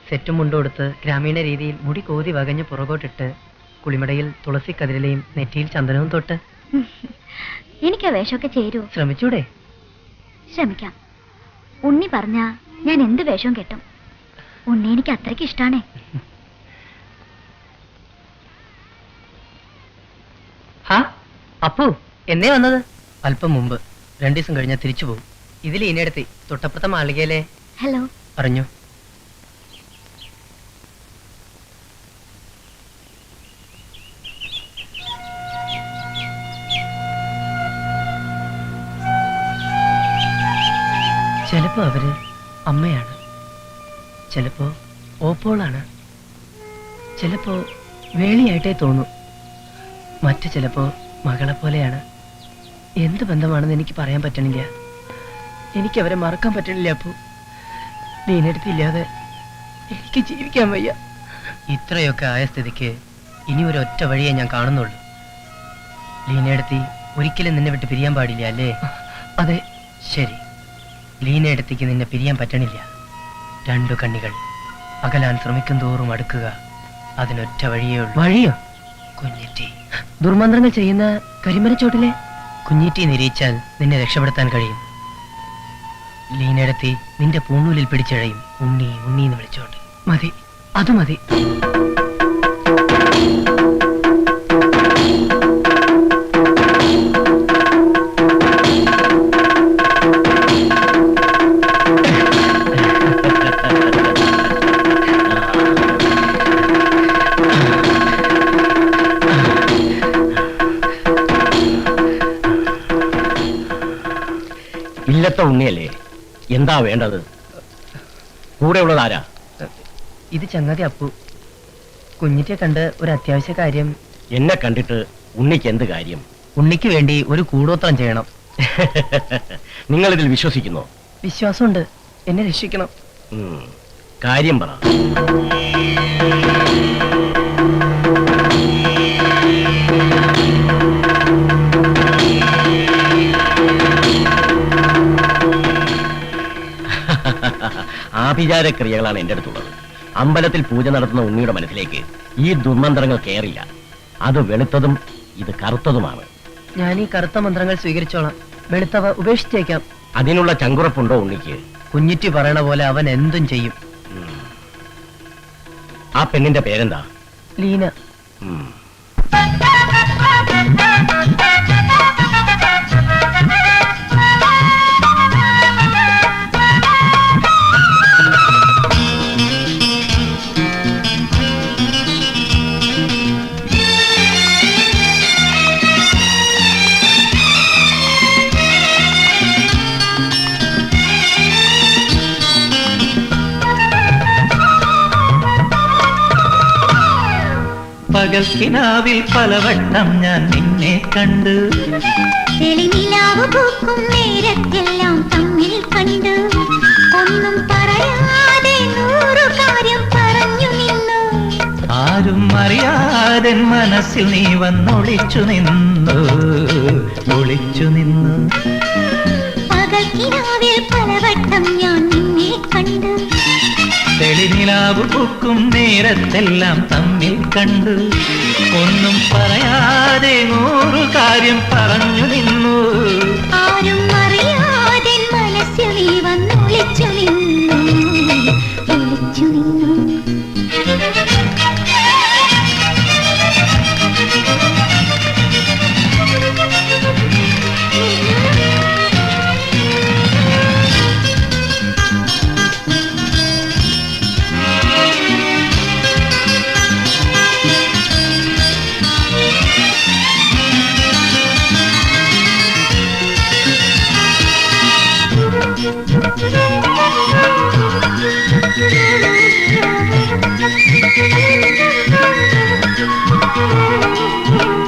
സെറ്റും മുണ്ടുകൊടുത്ത് ഗ്രാമീണ രീതിയിൽ മുടി കോതി വകഞ്ഞ് പുറകോട്ടിട്ട് കുളിമടയിൽ തുളസി കതിരിലയും നെറ്റിയിൽ ചന്ദനവും തൊട്ട്. എനിക്ക് ആ വേഷമൊക്കെ ചേരൂ. ശ്രമിച്ചൂടെ? ശ്രമിക്കാം. ഉണ്ണി പറഞ്ഞാ ഞാൻ എന്ത് വേഷവും കെട്ടും. ഉണ്ണി എനിക്ക് അത്രയ്ക്ക് ഇഷ്ടാണേ. ഹാ, അപ്പു എന്നേ വന്നത്? അല്പം മുമ്പ്. 2 ദിവസം കഴിഞ്ഞാൽ തിരിച്ചു പോകും. ഇതിൽ ഇനിയെടുത്തി തൊട്ടപ്പുറത്തെ മാളികയിലെ. ഹലോ. അറിഞ്ഞു. ചിലപ്പോ അവര് അമ്മയാണ്, ചിലപ്പോ ഓപ്പോളാണ്, ചിലപ്പോ വേളിയായിട്ടേ തോന്നും, മറ്റു ചിലപ്പോ മകളെ പോലെയാണ്. എന്ത് ബന്ധമാണെന്ന് എനിക്ക് പറയാൻ പറ്റണില്ല. എനിക്ക് അവരെ മറക്കാൻ പറ്റണില്ല. അപ്പോ നീനെടുത്തില്ലാതെ എനിക്ക് ജീവിക്കാൻ വയ്യ. ഇത്രയൊക്കെ ആയ സ്ഥിതിക്ക് ഇനി ഒരൊറ്റ വഴിയേ ഞാൻ കാണുന്നുള്ളൂ. ലീനയെടുത്തി ഒരിക്കലും നിന്നെ വിട്ട് പിരിയാൻ പാടില്ല, അല്ലേ? അതെ. ശരി, ലീനയെടുത്തിക്ക് നിന്നെ പിരിയാൻ പറ്റണില്ല. 2 കണ്ണികൾ അകലാൻ ശ്രമിക്കും തോറും അടുക്കുക. അതിനൊറ്റ വഴിയേ ഉള്ളൂ. വഴിയോ? കുഞ്ഞിറ്റി. ദുർമന്ത്രങ്ങൾ ചെയ്യുന്ന കരിമരച്ചോട്ടിലെ കുഞ്ഞിറ്റി നിരീച്ചാൽ നിന്നെ രക്ഷപ്പെടുത്താൻ കഴിയും. ലീനയെടുത്തി നിന്റെ പൂണൂലിൽ പിടിച്ചഴയും ഉണ്ണി ഉണ്ണി എന്ന് വിളിച്ചോണ്ട്. മതി, അത് മതി. ഇല്ലത്തെ ഉണ്ണിയല്ലേ, എന്താ വേണ്ടത്? കൂടെ ഉള്ളത് ആരാ? ഇത് ചങ്ങാതി അപ്പു. കുഞ്ഞിറ്റിയെ കണ്ട് ഒരു അത്യാവശ്യ കാര്യം. എന്നെ കണ്ടിട്ട് ഉണ്ണിക്ക് എന്ത് കാര്യം? ഉണ്ണിക്ക് വേണ്ടി ഒരു കൂടോത്രം ചെയ്യണം. നിങ്ങൾ ഇതിൽ വിശ്വസിക്കുന്നോ? വിശ്വാസമുണ്ട്. എന്നെ രക്ഷിക്കണം. കാര്യം പറ. ആഭിചാരക്രിയകളാണ് എൻ്റെ അടുത്തുള്ളത്. അമ്പലത്തിൽ പൂജ നടത്തുന്ന ഉണ്ണിയുടെ മനസ്സിലേക്ക് ഈ ദുർമന്ത്രങ്ങൾ കയറില്ല. അത് വെളുത്തതും ഇത് കറുത്തതുമാണ്. ഞാൻ ഈ കറുത്ത മന്ത്രങ്ങൾ സ്വീകരിച്ചോളാം. വെളുത്തവ ഉപേക്ഷിച്ചേക്കാം. അതിനുള്ള ചങ്കുറപ്പുണ്ടോ ഉണ്ണിക്ക്? കുഞ്ഞിറ്റി പറയണ പോലെ അവൻ എന്തും ചെയ്യും. ആ പെണ്ണിന്റെ പേരെന്താ? ലീന. പകൽക്കിനാവിൽ പലവട്ടം ഞാൻ നിന്നെ കണ്ട്, തെളിനിലാവ് പൂക്കും നേരത്തെല്ലാം തമ്മിൽ കണ്ട്, ഒന്നും പറയാതെ 100 കാര്യം പറഞ്ഞു നിന്നു. ആരും അറിയാതെ മനസ്സിൽ നീ വന്നൊളിച്ചു നിന്നു, ഒളിച്ചു നിന്നു. പകൽക്കിനാവിൽ പലവട്ടം ഞാൻ നിന്നെ കണ്ട്, തെളിനിലാവ് പൂക്കും നേരത്തെല്ലാം തമ്മിൽ കണ്ടു, ഒന്നും പറയാതെ 100 കാര്യം പറഞ്ഞു നിന്നു. ആരും അറിയാതെ മനസ്സിൽ നീ വന്നൊളിച്ചു നിന്നു, ഒളിച്ചു നിന്നു.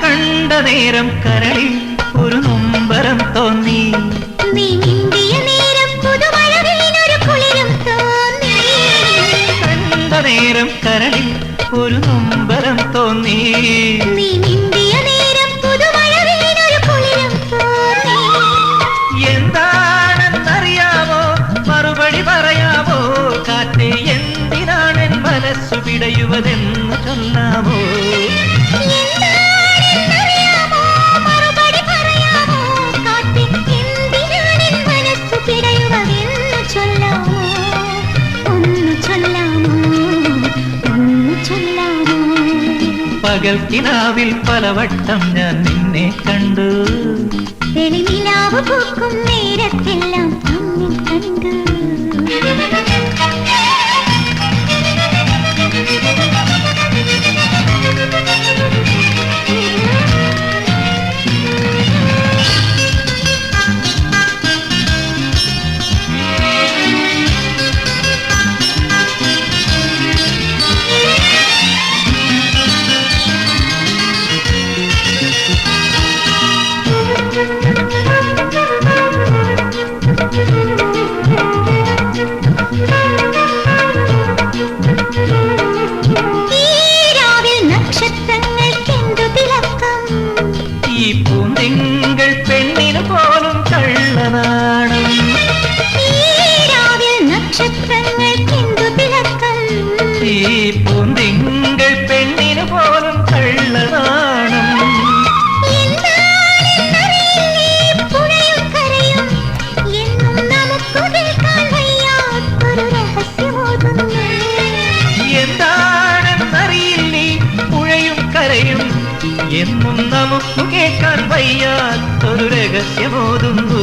കണ്ട നേരം കരളിൽ ഒരു നൊമ്പരം തോന്നി, നീ മിണ്ടിയ നേരം പുതുമഴ വീണൊരു കുളിരും തോന്നി. കണ്ട നേരം കരളിൽ ഒരു നൊമ്പരം തോന്നി, നീ മിണ്ടിയ നേരം പുതുമഴ വീണൊരു കുളിരും തോന്നി. എന്താണെന്നറിയാമോ, മറുപടി പറയാമോ? കാറ്റേ, എന്തിനാണെൻ മനസ്സു പിടയുവതെന്ന് ചൊല്ലാമോ? എന്താണെന്നറിയാമോ, മറുപടി പറയാമോ? കാറ്റേ, എന്തിനാണെൻ മനസ്സു പിടയുവതെന്ന് ചൊല്ലാമോ? ഒന്ന് ചൊല്ലാമോ, ഒന്ന് ചൊല്ലാമോ? പകൽക്കിനാവിൽ പലവട്ടം ഞാൻ നിന്നെ കണ്ടു, തെളിനിലാവ് പൂക്കും നേരത്തെല്ലാം തമ്മിൽ കണ്ടു. എന്നും നമുക്ക് കേൾക്കാൻ വയ്യാത്തൊരു രഹസ്യമോതുന്നു,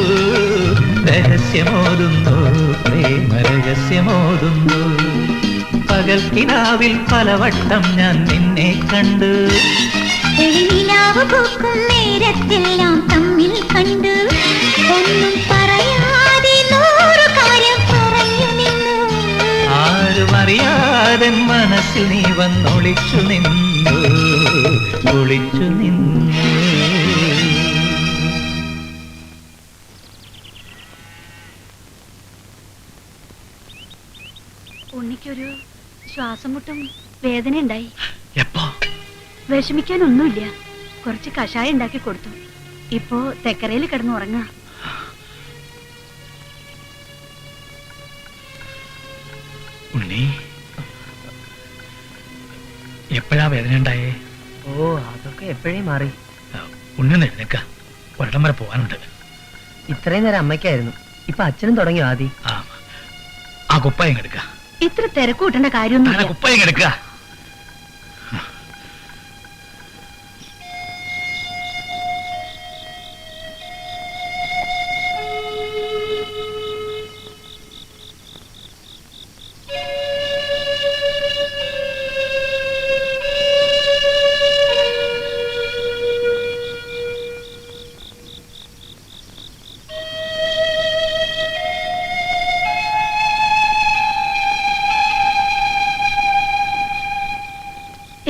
രഹസ്യമോതുന്നു, പ്രേമ രഹസ്യമോതുന്നു. പകൽ കിനാവിൽ പലവട്ടം ഞാൻ നിന്നെ കണ്ടു, നേരത്തെല്ലാം തമ്മിൽ കണ്ടു, ഒന്നും പറയാതെ 100 കാര്യം പറഞ്ഞു നിന്നു. ആരും അറിയാതെ മനസ്സിൽ നീ വന്നൊളിച്ചു നിന്നു, ഒളിച്ചു നിന്നു. ഉണ്ണിക്കൊരു ശ്വാസം മുട്ടും വേദന ഉണ്ടായി. എപ്പോ? വിഷമിക്കാനൊന്നുമില്ല. കുറച്ച് കഷായം ഉണ്ടാക്കി കൊടുത്തു. ഇപ്പോ തെക്കരയിൽ കിടന്ന് ഉറങ്ങാ. ഉണ്ണി, എപ്പോഴാ വേദന ഉണ്ടായേ? ഓ, അതൊക്കെ എപ്പോഴേ മാറി. ഉണ്ണി ഒന്ന് എഴുന്നേക്ക, ഒരിടം വരെ പോകാനുണ്ട്. ഇത്രയും നേരം അമ്മയ്ക്കായിരുന്നു, ഇപ്പൊ അച്ഛനും തുടങ്ങിയോ ആദി? ആ കുപ്പായം എടുക്ക. ഇത്ര തിരക്ക് കൂട്ടേണ്ട കാര്യമൊന്നും. കുപ്പായം എടുക്ക.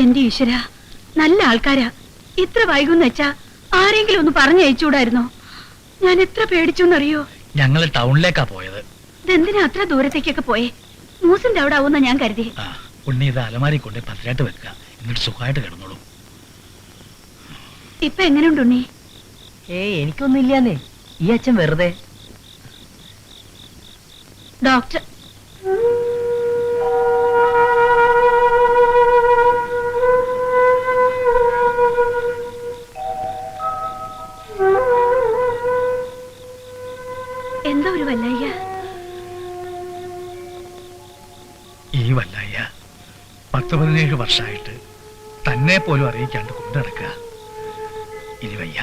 എന്റെ ഈശ്വര, നല്ല ആൾക്കാരാ. ഇത്ര വൈകുന്ന വെച്ചാ ആരെങ്കിലും ഒന്ന് പറഞ്ഞയച്ചൂടായിരുന്നോ? ഞാൻ എത്ര പേടിച്ചോന്നറിയോ? ഞങ്ങൾ ടൗണിലേക്കാ പോയത്. ഇതെന്തിനാ അത്ര ദൂരത്തേക്കൊക്കെ പോയേ? മൂസിന്റെ അവിടെ ആവുന്ന ഞാൻ കരുതി. ഉണ്ണി ഇത് അലമാരി കൊണ്ട് പതിരായിട്ട് വെക്കുക, എന്നിട്ട് സുഖമായിട്ട് കിടന്നോളൂ. ഇപ്പൊ എങ്ങനെയുണ്ട് ഉണ്ണി? എനിക്കൊന്നും ഇല്ലാന്നേ. ഈ അച്ഛൻ വെറുതെ. ഡോക്ടർ എന്താ ഒരു വല്ലയ്യ? ഈ വല്ലായ 10-17 വർഷമായിട്ട് തന്നെ പോലും അറിയിക്കാണ്ട് കൊണ്ടു നടക്കുക. ഇനി വയ്യ.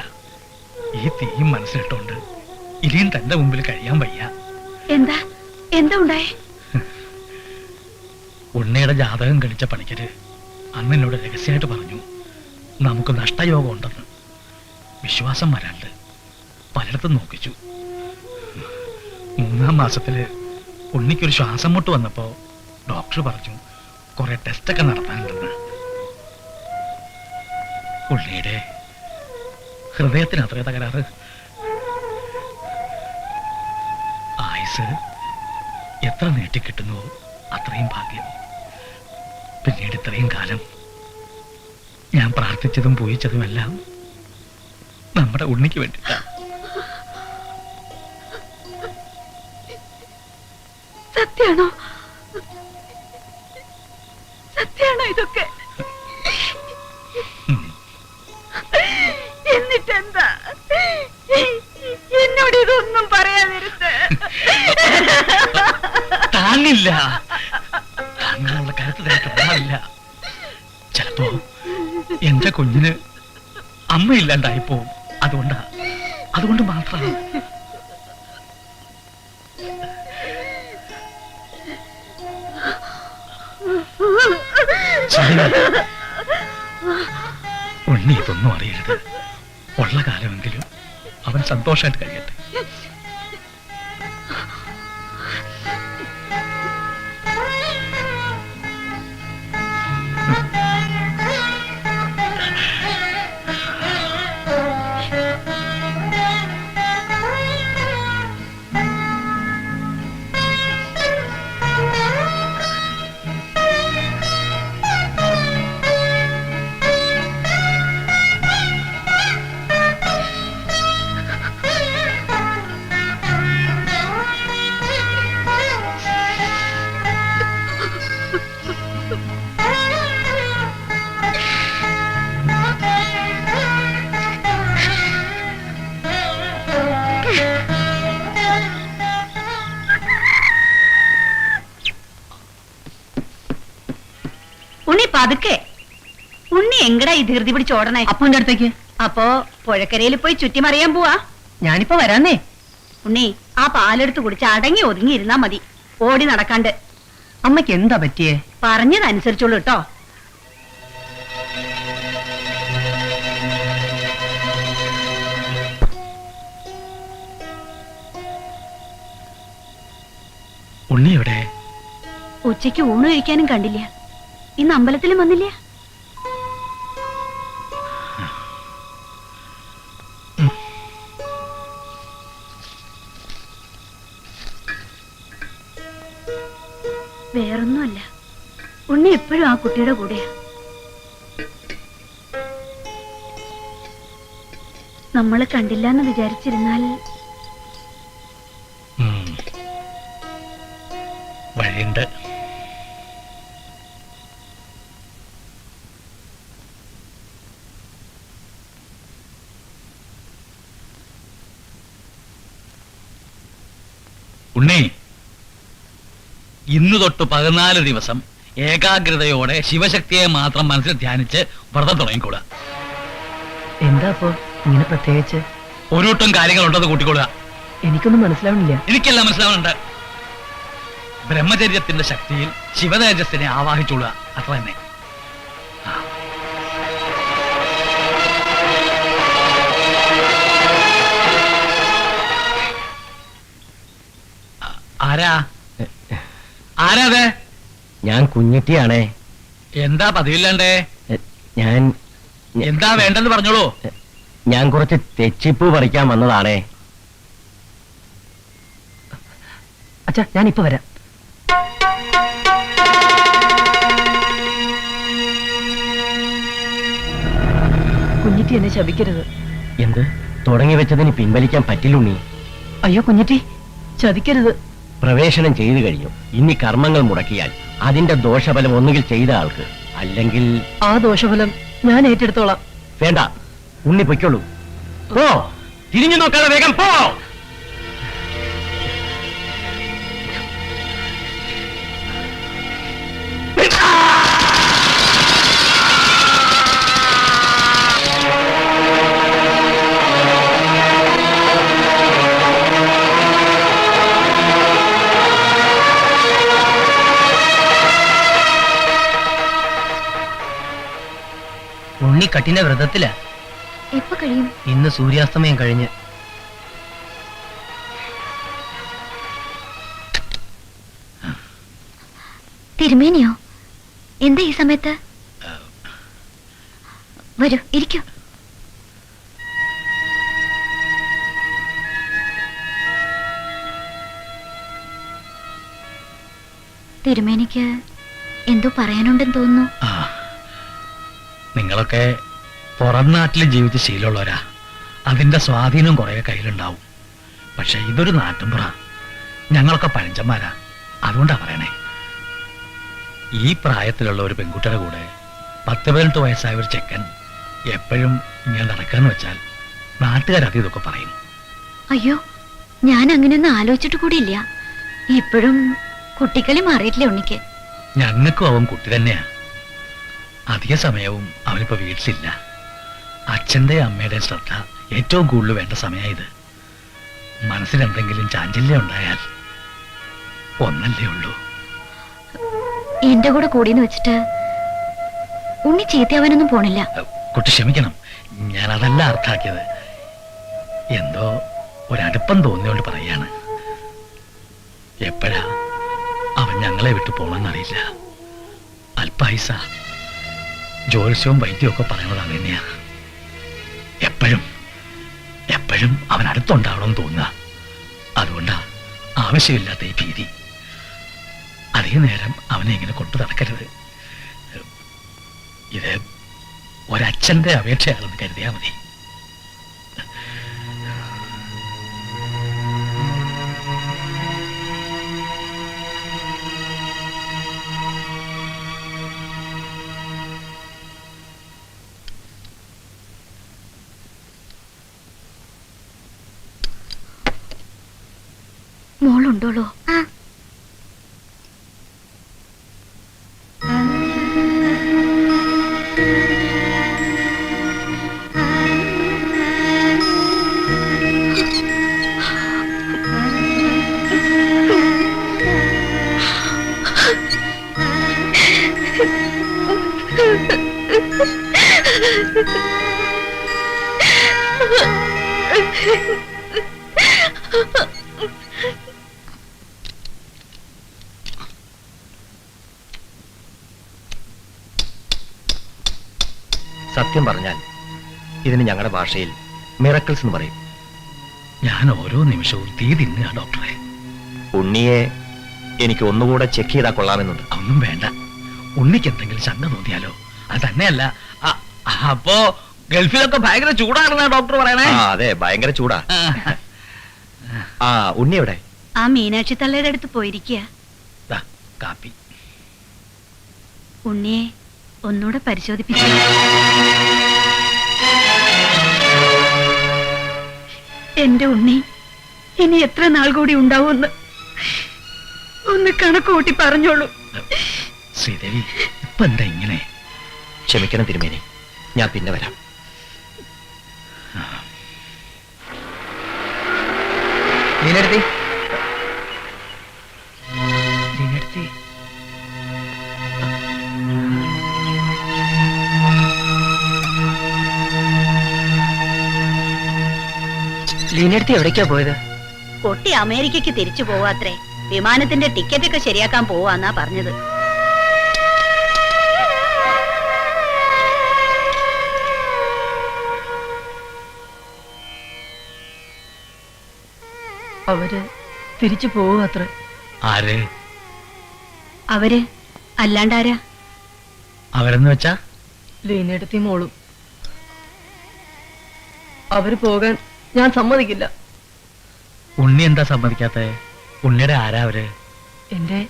ഈ തീയും മനസ്സിലിട്ടോണ്ട് ഇനിയും തന്റെ മുമ്പിൽ കഴിയാൻ വയ്യ. എന്താ എന്താ ഉണ്ടായേ? ഉണ്ണിയുടെ ജാതകം ഗണിച്ച പണിക്കര് അന്ന് എന്നോട് രഹസ്യമായിട്ട് പറഞ്ഞു, നമുക്ക് നഷ്ടയോഗം ഉണ്ടെന്ന്. വിശ്വാസം വരാണ്ട് പലയിടത്തും നോക്കിച്ചു. 3-ാം മാസത്തില് ഉണ്ണിക്കൊരു ശ്വാസം മുട്ട് വന്നപ്പോ ഡോക്ടർ പറഞ്ഞു കുറെ ടെസ്റ്റൊക്കെ നടത്താനുണ്ടെന്ന്. ഉണ്ണിയുടെ ഹൃദയത്തിന് അത്രേ തകരാറ്. ആയുസ് എത്ര നീട്ടിക്കിട്ടുന്നുവോ അത്രയും ഭാഗ്യം. പിന്നീട് ഇത്രയും കാലം ഞാൻ പ്രാർത്ഥിച്ചതും പൂജിച്ചതുമെല്ലാം നമ്മുടെ ഉണ്ണിക്ക് വേണ്ടിയിട്ടാ. സത്യാണോ? സത്യാണോ ഇതൊക്കെ? എന്നിട്ടെന്താ എന്നോട് ഇതൊന്നും പറയാതിരുത്ത്? താങ്ങില്ല, താങ്ങാനുള്ള കരുത്ത് തരത്തില്ല. ചിലപ്പോ എന്റെ കുഞ്ഞിന് അമ്മയില്ലാണ്ടായിപ്പോ. അതുകൊണ്ട് മാത്രമാണ്. ഉണ്ണി ഇതൊന്നും അറിയരുത്. ഉള്ള കാലമെങ്കിലും അവൻ സന്തോഷമായിട്ട് കഴിയട്ടെ. ഉണ്ണി പതുക്കെ. ഉണ്ണി എങ്കടാ ഈ ധൃതി പിടിച്ചോടണേ? അപ്പുവിന്റെ അടുത്തേക്ക്. അപ്പോ പുഴക്കരയിൽ പോയി ചുറ്റിമറിയാൻ പോവാ? ഞാനിപ്പോ വരാന്നേ. ഉണ്ണി ആ പാലെടുത്ത് കുടിച്ച് അടങ്ങി ഒതുങ്ങി ഇരുന്നാ മതി, ഓടി നടക്കാണ്ട്. അമ്മയ്ക്ക് എന്താ പറ്റിയേ? പറഞ്ഞതനുസരിച്ചോളൂ കേട്ടോ. ഉണ്ണി എവിടെ? ഉച്ചയ്ക്ക് ഊണ് കഴിക്കാനും കണ്ടില്ല. ഇന്ന് അമ്പലത്തിലും വന്നില്ല. വേറൊന്നുമല്ല, ഉണ്ണി എപ്പോഴും ആ കുട്ടിയുടെ കൂടെയാ. നമ്മള് കണ്ടില്ലെന്ന് വിചാരിച്ചിരുന്നാൽ വഴിയുണ്ട്. ഉണ്ണി, ഇന്നു തൊട്ട് 14 ദിവസം ഏകാഗ്രതയോടെ ശിവശക്തിയെ മാത്രം മനസ്സിൽ ധ്യാനിച്ച് വ്രതം തുടങ്ങിക്കൊള്ളുക. എന്താ അപ്പോ ഇങ്ങനെ പ്രത്യേകിച്ച്? ഒരുട്ടും കാര്യങ്ങളുണ്ടെന്ന് കൂട്ടിക്കൊള്ളുക. എനിക്കൊന്നും മനസ്സിലാവണില്ല. എനിക്കെല്ലാം മനസ്സിലാവുന്നുണ്ട്. ബ്രഹ്മചര്യത്തിന്റെ ശക്തിയിൽ ശിവതേജസ്സിനെ ആവാഹിച്ചുകൊള്ളുക, അത്ര തന്നെ. ആരാ ആരാതെ? ഞാൻ കുഞ്ഞിട്ടിയാണേ. എന്താ പതിവില്ലാണ്ടേ? ഞാൻ എന്താ വേണ്ടെന്ന് പറഞ്ഞോളൂ. ഞാൻ കുറച്ച് തെച്ചിപ്പൂ പറിക്കാൻ വന്നതാണേ. അച്ഛാ, ഞാനിപ്പോ വരാം. കുഞ്ഞിറ്റി എന്നെ ശപിക്കരുത്. എന്ത്? തുടങ്ങി വെച്ചതിന് പിൻവലിക്കാൻ പറ്റില്ലുണ്ണി. അയ്യോ കുഞ്ഞിറ്റി, ചതിക്കരുത്. പ്രവേശനം ചെയ്തു കഴിഞ്ഞു. ഇനി കർമ്മങ്ങൾ മുടക്കിയാൽ അതിന്റെ ദോഷഫലം ഒന്നുകിൽ ചെയ്ത ആൾക്ക്, അല്ലെങ്കിൽ ആ ദോഷഫലം ഞാൻ ഏറ്റെടുത്തോളാം. വേണ്ട, ഉണ്ണി പൊയ്ക്കോളൂ. പോ, തിരിഞ്ഞു നോക്കാതെ വേഗം പോ. ഉണ്ണി കഠിന വ്രതത്തില. എപ്പോ കഴിയും? ഇന്ന് സൂര്യാസ്തമയം കഴിഞ്ഞ്. തിരുമേനിയോ? എന്താ ഈ സമയത്ത്? വരൂ, ഇരിക്കൂ. തിരുമേനിക്ക് എന്തോ പറയാനുണ്ടെന്ന് തോന്നുന്നു. നിങ്ങളൊക്കെ പുറം നാട്ടിൽ ജീവിച്ച് ശീലമുള്ളവരാ. അതിന്റെ സ്വാധീനം കുറെ കയ്യിലുണ്ടാവും. പക്ഷെ ഇതൊരു നാട്ടിൻപുറ. ഞങ്ങളൊക്കെ പഴഞ്ചന്മാരാ. അതുകൊണ്ടാ പറയണേ. ഈ പ്രായത്തിലുള്ള ഒരു പെൺകുട്ടിയുടെ കൂടെ 10-18 വയസ്സായ ഒരു ചെക്കൻ എപ്പോഴും ഇങ്ങനെ നടക്കാന്ന് വെച്ചാൽ നാട്ടുകാരത് ഇതൊക്കെ പറയും. അയ്യോ, ഞാൻ അങ്ങനെയൊന്നും ആലോചിച്ചിട്ട് കൂടിയില്ല. ഇപ്പോഴും കുട്ടികളെ മാറിയിട്ടില്ല ഉണ്ണിക്ക്. ഞങ്ങൾക്കും അവൻ കുട്ടി തന്നെയാ. അധിക സമയവും അവനിപ്പോ വീട്ടിലില്ല. അച്ഛന്റെ അമ്മയുടെ ശ്രദ്ധ ഏറ്റവും കൂടുതൽ വേണ്ട സമയമായത്. മനസ്സിലെന്തെങ്കിലും ചാഞ്ചല്യം ഉണ്ടായാൽ ഒന്നല്ലേ ഉള്ളൂ. എന്റെ കൂടെ കൂടിയെന്ന് വെച്ചിട്ട് ഉണ്ണി ചീത്തയാവാനൊന്നും പോണില്ല. കുട്ടി ക്ഷമിക്കണം, ഞാൻ അതല്ല അർത്ഥാക്കിയത്. എന്തോ ഒരടുപ്പം തോന്നിയോണ്ട് പറയാണ്. എപ്പോഴാ അവൻ ഞങ്ങളെ വിട്ടു പോണെന്നറിയില്ല. അല്പായുസ. ജ്യോത്സ്യവും വൈദ്യവും ഒക്കെ പറയണത് അത് തന്നെയാ. എപ്പോഴും എപ്പോഴും അവൻ അടുത്തുണ്ടാവണമെന്ന് തോന്നുക. അതുകൊണ്ടാ ആവശ്യമില്ലാത്ത ഈ ഭീതി. അധിക നേരം അവനെ ഇങ്ങനെ കൊണ്ടു നടക്കരുത്. ഇത് ഒരച്ഛന്റെ അപേക്ഷയാണെന്ന് കരുതിയാ മതി. മോളുണ്ടോളോ? സത്യം പറഞ്ഞാൽ ഇതിന് ഞങ്ങളുടെ ഭാഷയിൽ മിറക്കിൾസ് എന്ന് പറയും. ഞാൻ ഓരോ നിമിഷവും തീ തിന്നുക ഡോക്ടറെ. ഉണ്ണിയെ എനിക്ക് ഒന്നുകൂടെ ചെക്ക് ചെയ്താൽ കൊള്ളാമെന്നുണ്ട്. ഒന്നും വേണ്ട. ഉണ്ണിക്ക് എന്തെങ്കിലും ശങ്ക തോന്നിയാലോ? അത് തന്നെയല്ല, അപ്പോ ഗൾഫിലൊക്കെ ഭയങ്കര ചൂടാണെന്നാ ഡോക്ടർ പറയണേ. അതെ, ഭയങ്കര ചൂടാ. ആ ഉണ്ണി എവിടെ? ആ മീനാക്ഷി തള്ളയുടെ അടുത്ത് പോയിരിക്കുക. ദാ, കാപ്പി. ഉണ്ണിയെ ഒന്നുകൂടെ പരിശോധിപ്പിച്ചു. എന്റെ ഉണ്ണി ഇനി എത്ര നാൾ കൂടി ഉണ്ടാവുമെന്ന് ഒന്ന് കണക്ക് കൂട്ടി പറഞ്ഞോളൂ. ശ്രീദേവി, ഇപ്പൊ എന്താ ഇങ്ങനെ? ക്ഷമിക്കണം തിരുമേനി, ഞാൻ പിന്നെ വരാം. ലീനടുത്തി ലീനടുത്തി എവിടേക്കാ പോയത്? കുട്ടി അമേരിക്കക്ക് തിരിച്ചു പോവാത്രേ. വിമാനത്തിന്റെ ടിക്കറ്റ് ഒക്കെ ശരിയാക്കാൻ പോവാന്നാ പറഞ്ഞത്. അവര് തിരിച്ചു പോവുക. ആര്? അവര് അല്ലാണ്ടാരാ? അവരെന്ന് വെച്ചാ? ലീനടുത്തി മോളും. അവര് പോകാൻ ഞാൻ സമ്മതിക്കില്ല. ഉണ്ണി എന്താ സമ്മതിക്കാത്ത? ഉണ്ണിയുടെ ആരാ അവര്? എന്റെ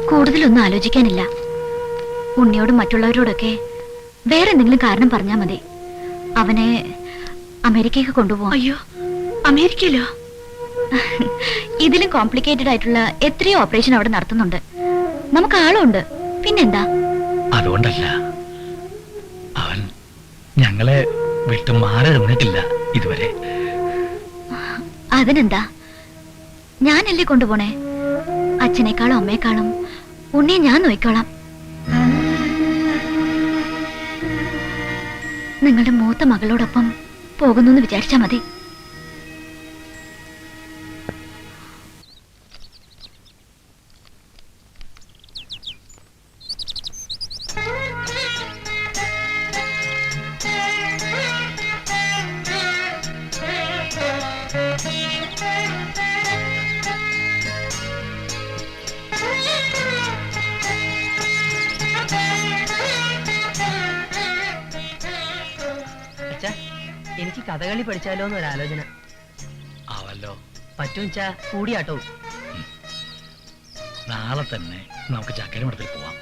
കൂടുതലൊന്നും ആലോചിക്കാനില്ല. ഉണ്ണിയോടും മറ്റുള്ളവരോടൊക്കെ വേറെ എന്തെങ്കിലും കാരണം പറഞ്ഞാൽ മതി. അവനെ അമേരിക്കയ്ക്ക് കൊണ്ടുപോകാം. അയ്യോ, അമേരിക്കയിലോ? ഇതിലും കോംപ്ലിക്കേറ്റഡ് ആയിട്ടുള്ള എത്രയോ ഓപ്പറേഷൻ അവിടെ നടത്തുന്നുണ്ട്. നമുക്ക് ആളുണ്ട്, പിന്നെന്താ? അതുകൊണ്ടല്ല, അവൻ ഞങ്ങളെ വിട്ട് മാറി നിന്നിട്ടില്ല ഇതുവരെ. അതിനെന്താ, ഞാനല്ലേ കൊണ്ടുപോണേ. അച്ഛനേക്കാളും അമ്മയെക്കാളും ഉണ്ണിയെ ഞാൻ നോക്കിക്കോളാം. നിങ്ങളുടെ മൂത്ത മകളോടൊപ്പം പോകുന്നു വിചാരിച്ചാ മതി. എനിക്ക് കഥകളി പഠിച്ചാലോ എന്നൊരാലോചന. ആവല്ലോ. പറ്റുവെച്ചാ കൂടിയാട്ടോ. നാളെ തന്നെ നമുക്ക് ചക്കരമഠത്തിൽ പോവാം.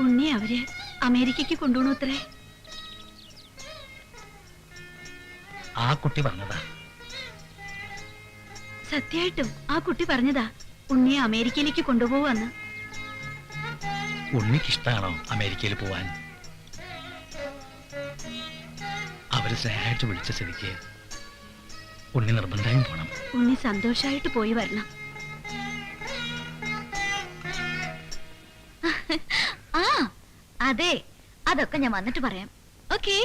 ഉണ്ണി അവര് അമേരിക്കക്ക് കൊണ്ടുപോകണത്രേ. ആ കുട്ടി പറഞ്ഞതാ. സത്യമായിട്ടും ആ കുട്ടി പറഞ്ഞതാ ഉണ്ണിയെ അമേരിക്കയിലേക്ക് കൊണ്ടുപോവാന്ന്. ഉണ്ണിക്കിഷ്ടാണോ അമേരിക്കയിൽ പോവാൻ? അവര് സ്നേഹമായിട്ട് വിളിച്ച സ്ഥിതിക്ക് ഉണ്ണി നിർബന്ധമായും പോണം. ഉണ്ണി സന്തോഷായിട്ട് പോയി വരണം. ആ അതെ, അതൊക്കെ ഞാൻ വന്നിട്ട് പറയാം. Okay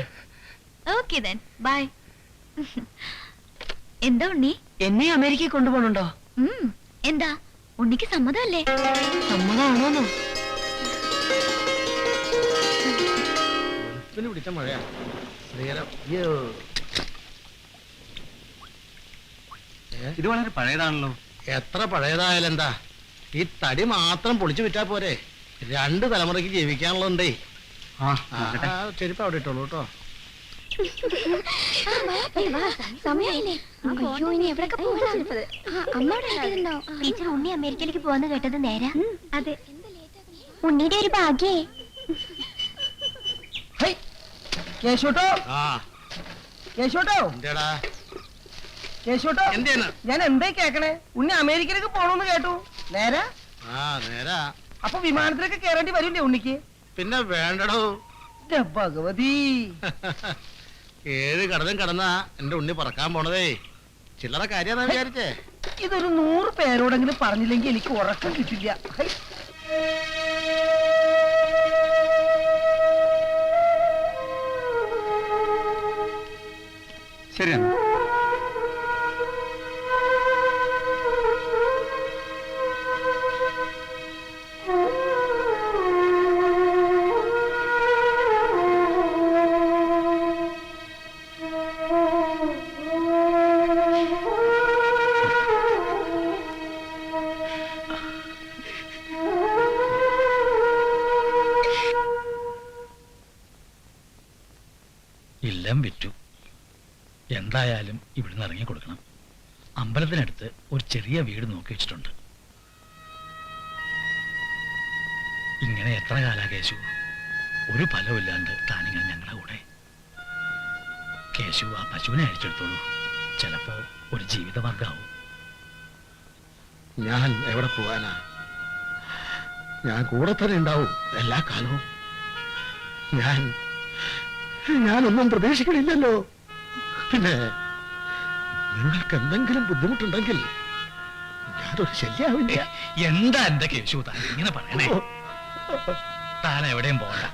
okay then bye. എന്താ ഉണ്ണി, എന്നെ അമേരിക്കയിൽ കൊണ്ടുപോകണുണ്ടോ? എന്താ ഉണ്ണിക്ക് സമ്മതമല്ലേ? സമ്മതമാണോന്നോ? പിടിച്ച മഴയാ. ഇത് വളരെ പഴയതാണല്ലോ. എത്ര പഴയതായാലും എന്താ, ഈ തടി മാത്രം പൊളിച്ചു വിറ്റാ പോരെ, 2 തലമുറയ്ക്ക് ജീവിക്കാനുള്ളതുണ്ടേ. ചെരുപ്പ് അവിടെ ഇട്ടോളൂ കേട്ടോ. ടീച്ചർ ഉണ്ണി അമേരിക്കയിലേക്ക് പോവാന്ന് കേട്ടത് നേരാ? അതെ. ഉണ്ണിയുടെ ഒരു ഭാഗ്യേ. കേശോട്ടോ, ആ കേശോട്ടോ, എന്തേടാ കേശോട്ടോ, എന്തേന്ന്? ഞാൻ എന്തേ കേക്കണേ? ഉണ്ണി അമേരിക്കയിലേക്ക് പോണോന്ന് കേട്ടു. നേരാ? ആ നേരാ. അപ്പൊ വിമാനത്തിലേക്ക് കേറേണ്ടി വരില്ലേ ഉണ്ണിക്ക്? പിന്നെ വേണ്ടടോ. ഭഗവതി, 7 കടലും കടന്നാ എന്റെ ഉണ്ണി പറക്കാൻ പോണതേ. ചില്ലറ കാര്യാന്നാ വിചാരിച്ചേ? ഇതൊരു 100 പേരോടെങ്കിലും പറഞ്ഞില്ലെങ്കിൽ എനിക്ക് ഉറക്കം കിട്ടില്ല. ഹൈ. ശരിയാണ്. ഇല്ലം വിറ്റു. എന്തായാലും ഇവിടുന്ന് ഇറങ്ങി കൊടുക്കണം. അമ്പലത്തിനടുത്ത് ഒരു ചെറിയ വീട് നോക്കി വെച്ചിട്ടുണ്ട്. ഇങ്ങനെ എത്ര കാലാ കേശു? ഒരു ഫലമില്ലാണ്ട് താനിങ്ങനെ ഞങ്ങളുടെ കൂടെ. കേശു ആ പശുവിനെ അഴിച്ചെടുത്തോളൂ, ചിലപ്പോ ഒരു ജീവിതമാർഗാവും. ഞാൻ എവിടെ പോവാനാ? ഞാൻ കൂടെ തന്നെ ഉണ്ടാവും എല്ലാ കാലവും. ഞാനൊന്നും പ്രതീക്ഷിക്കണില്ലല്ലോ. പിന്നെ നിങ്ങൾക്ക് എന്തെങ്കിലും ബുദ്ധിമുട്ടുണ്ടെങ്കിൽ ഞാനൊരു ശല്യാവില്ല. എന്താ എന്റെ കേശു താൻ ഇങ്ങനെ പറയണേ? താൻ എവിടെയും പോകണ്ട.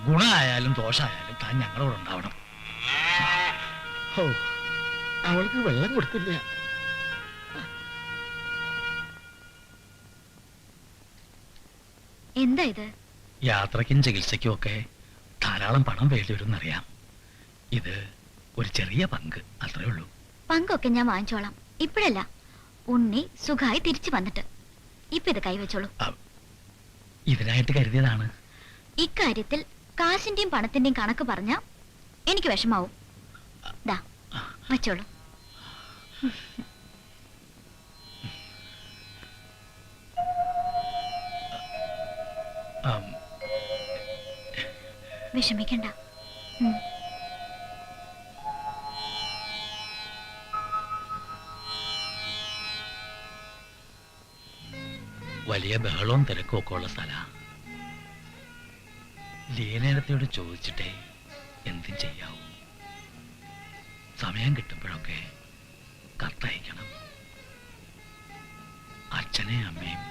ഗുണമായാലും ദോഷമായാലും താൻ ഞങ്ങളോട് ഉണ്ടാവണം. ഓ, അവൾക്ക് വെള്ളം കൊടുത്തില്ല. എന്താ ഇത്? യാത്രയ്ക്കും ചികിത്സയ്ക്കും ഒക്കെ ധാരാളം പണം വേണ്ടി വരുമെന്നറിയാം. ഇത് ഒരു ചെറിയ പങ്ക്, അത്രേ ഉള്ളൂ. പങ്കൊക്കെ ഞാൻ വാങ്ങിച്ചോളാം. ഇപ്പോഴല്ല, ഉണ്ണി സുഖമായി തിരിച്ചു വന്നിട്ട്. ഇപ്പൊ ഇത് കൈവച്ചോളൂ. ഇതിനായിട്ട് കരുതിയതാണ്. ഇക്കാര്യത്തിൽ കാശിന്റെയും പണത്തിന്റെയും കണക്ക് പറഞ്ഞ എനിക്ക് വിഷമാവും. ദാ വച്ചോളൂ. വിഷമിക്കണ്ട. വലിയ ബഹളവും തിരക്കും ഒക്കെ ഉള്ള സ്ഥല. ലീനേടത്തോട് ചോദിച്ചിട്ടേ എന്തും ചെയ്യാവൂ. സമയം കിട്ടുമ്പോഴൊക്കെ കത്തയക്കണം. അച്ഛനെയും അമ്മയും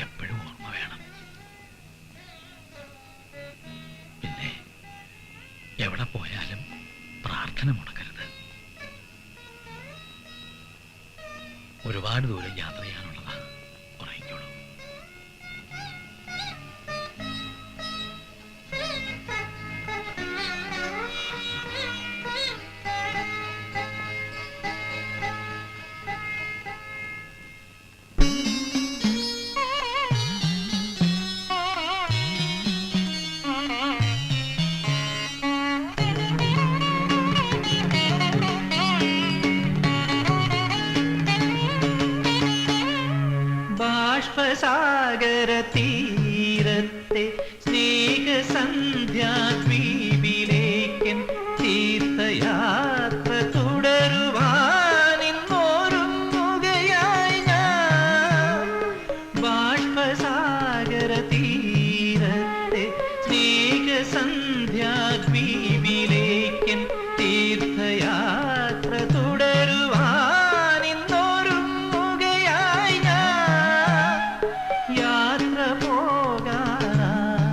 എപ്പോഴും ഓർമ്മ വേണം. പിന്നെ എവിടെ പോയാലും പ്രാർത്ഥന മുടക്കരുത്. ഒരുപാട് ദൂരം യാത്ര ചെയ്യാനുള്ളതാ. ഉറങ്ങിക്കോളൂ. ബാഷ്പസാഗര തീരത്തെ സ്നേഹസന്ധ്യാദ്വീപിലേക്കൻ തീർത്ഥയാത്ര തുടരുവാനിന്നോരുങ്ങുകയായി ഞാൻ. ബാഷ്പസാഗര തീരത്തെ സ്നേഹസന്ധ്യാദ്വീപിലേക്കൻ തീർത്ഥയാത്ര തുടരുവാനിന്നോരുങ്ങുകയായി ഞാൻ. യാത്ര പോകാനായി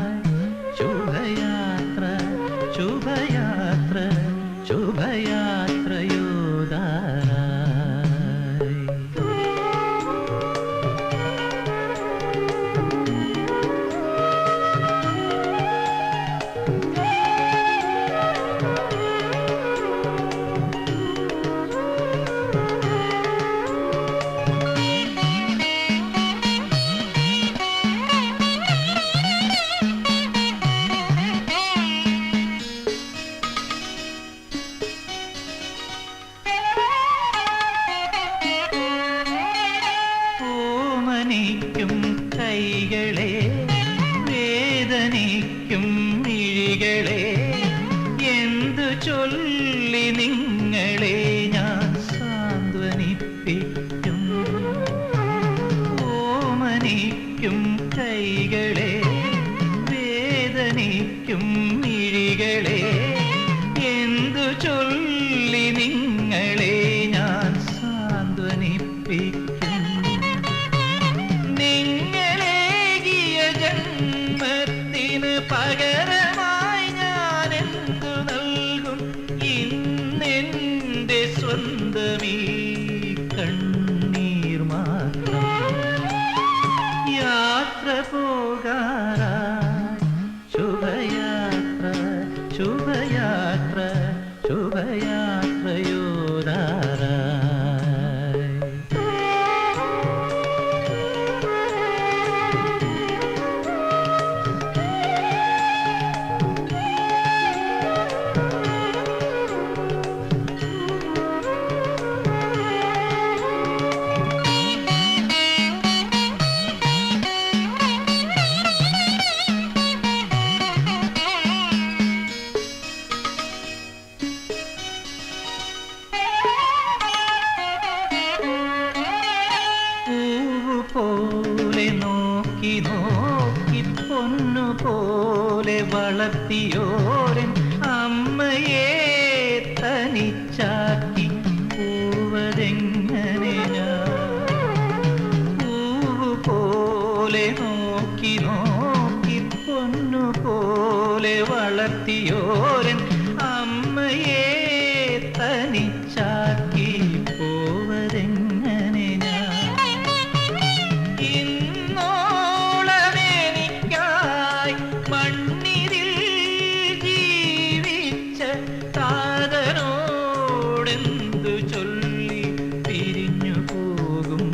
തുടിക്കും മിഴികളെ എന്തു ചൊല്ലി നിങ്ങളെ ഞാൻ സാന്ത്വനിപ്പിക്കും നിങ്ങളേകിയ ജന്മത്തിന് പകരമായി ഞാൻ എന്തു നൽകും ഇന്നെന്റെ സ്വന്തമീ കണ്ണീർ മാത്രം യാത്ര പോകാറായി ശുഭയാത്ര ശുഭയാത്ര ശുഭയാത്രയോടാറായി പോലെ നോക്കി നോക്കി പൊന്നു പോലെ വളർത്തിയോരൻ അമ്മയെ തനിച്ചാക്കി പൂവതെങ്ങനെ പൂവ് പോലെ നോക്കി നോക്കി പൊന്നു പോലെ വളർത്തിയോരൻ അമ്മയെ തനിച്ചാക്കി പോവതെങ്ങനെ ഇന്നോളമെനിക്കായി മണ്ണിതിൽ ജീവിച്ച താതനോടെന്തു ചൊല്ലി പിരിഞ്ഞു പോകും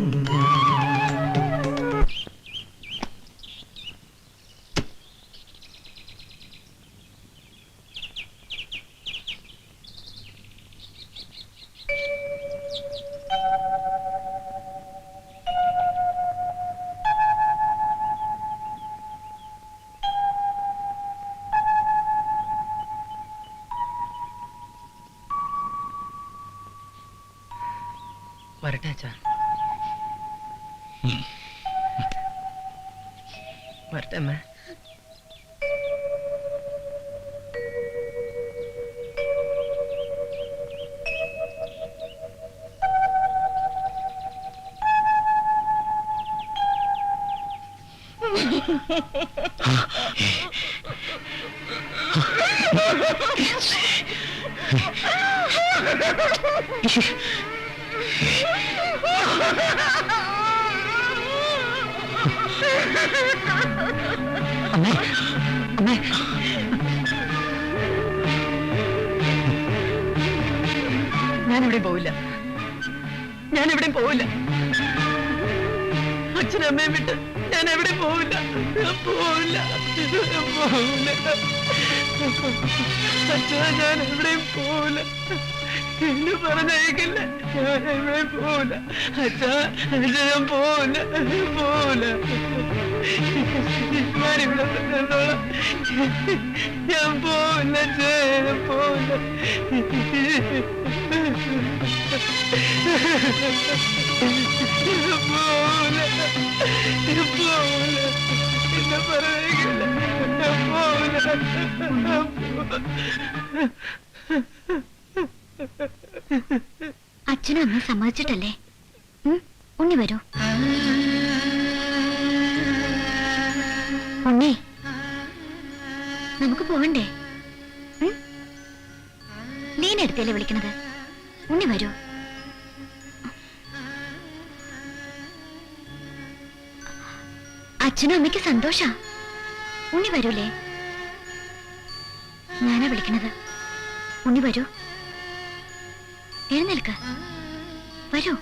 വരട്ടെ അച്ഛാ. വരട്ടെ അമ്മ. അമ്മേ അമ്മേ ഞാനിവിടെയും പോവില്ല, ഞാനെവിടെയും പോവില്ല. അച്ഛനും അമ്മയും വിട്ട് ഞാൻ എവിടെയും പോവില്ല, പോവില്ല, പോവില്ല. അച്ഛാ ഞാൻ എവിടെയും പോവില്ല, എന്നെ പറഞ്ഞയക്കില്ല, ഞാൻ എവിടെയും പോവില്ല. അച്ഛാ ഞാൻ പോവില്ല, പോവില്ല. ഞാനിവിടെ നിന്നോളാം, ഞാൻ പോവില്ല, ഞാൻ പോവില്ല. പോവില്ല, പോവില്ല, എന്നെ പറഞ്ഞയക്കില്ല, പോവില്ല. അച്ഛനും അമ്മ സമ്മതിച്ചിട്ടല്ലേ? ഉണ്ണി വരൂ. ഉണ്ണി നമുക്ക് പോവണ്ടേ? നീനെടുത്തല്ലേ വിളിക്കണത്? ഉണ്ണി വരൂ. അച്ഛനും അമ്മയ്ക്ക് സന്തോഷ. ഉണ്ണി വരൂലേ? ഞാനാ വിളിക്കണത്. ഉണ്ണി വരൂ, എഴുന്നേൽക്ക, വരൂ.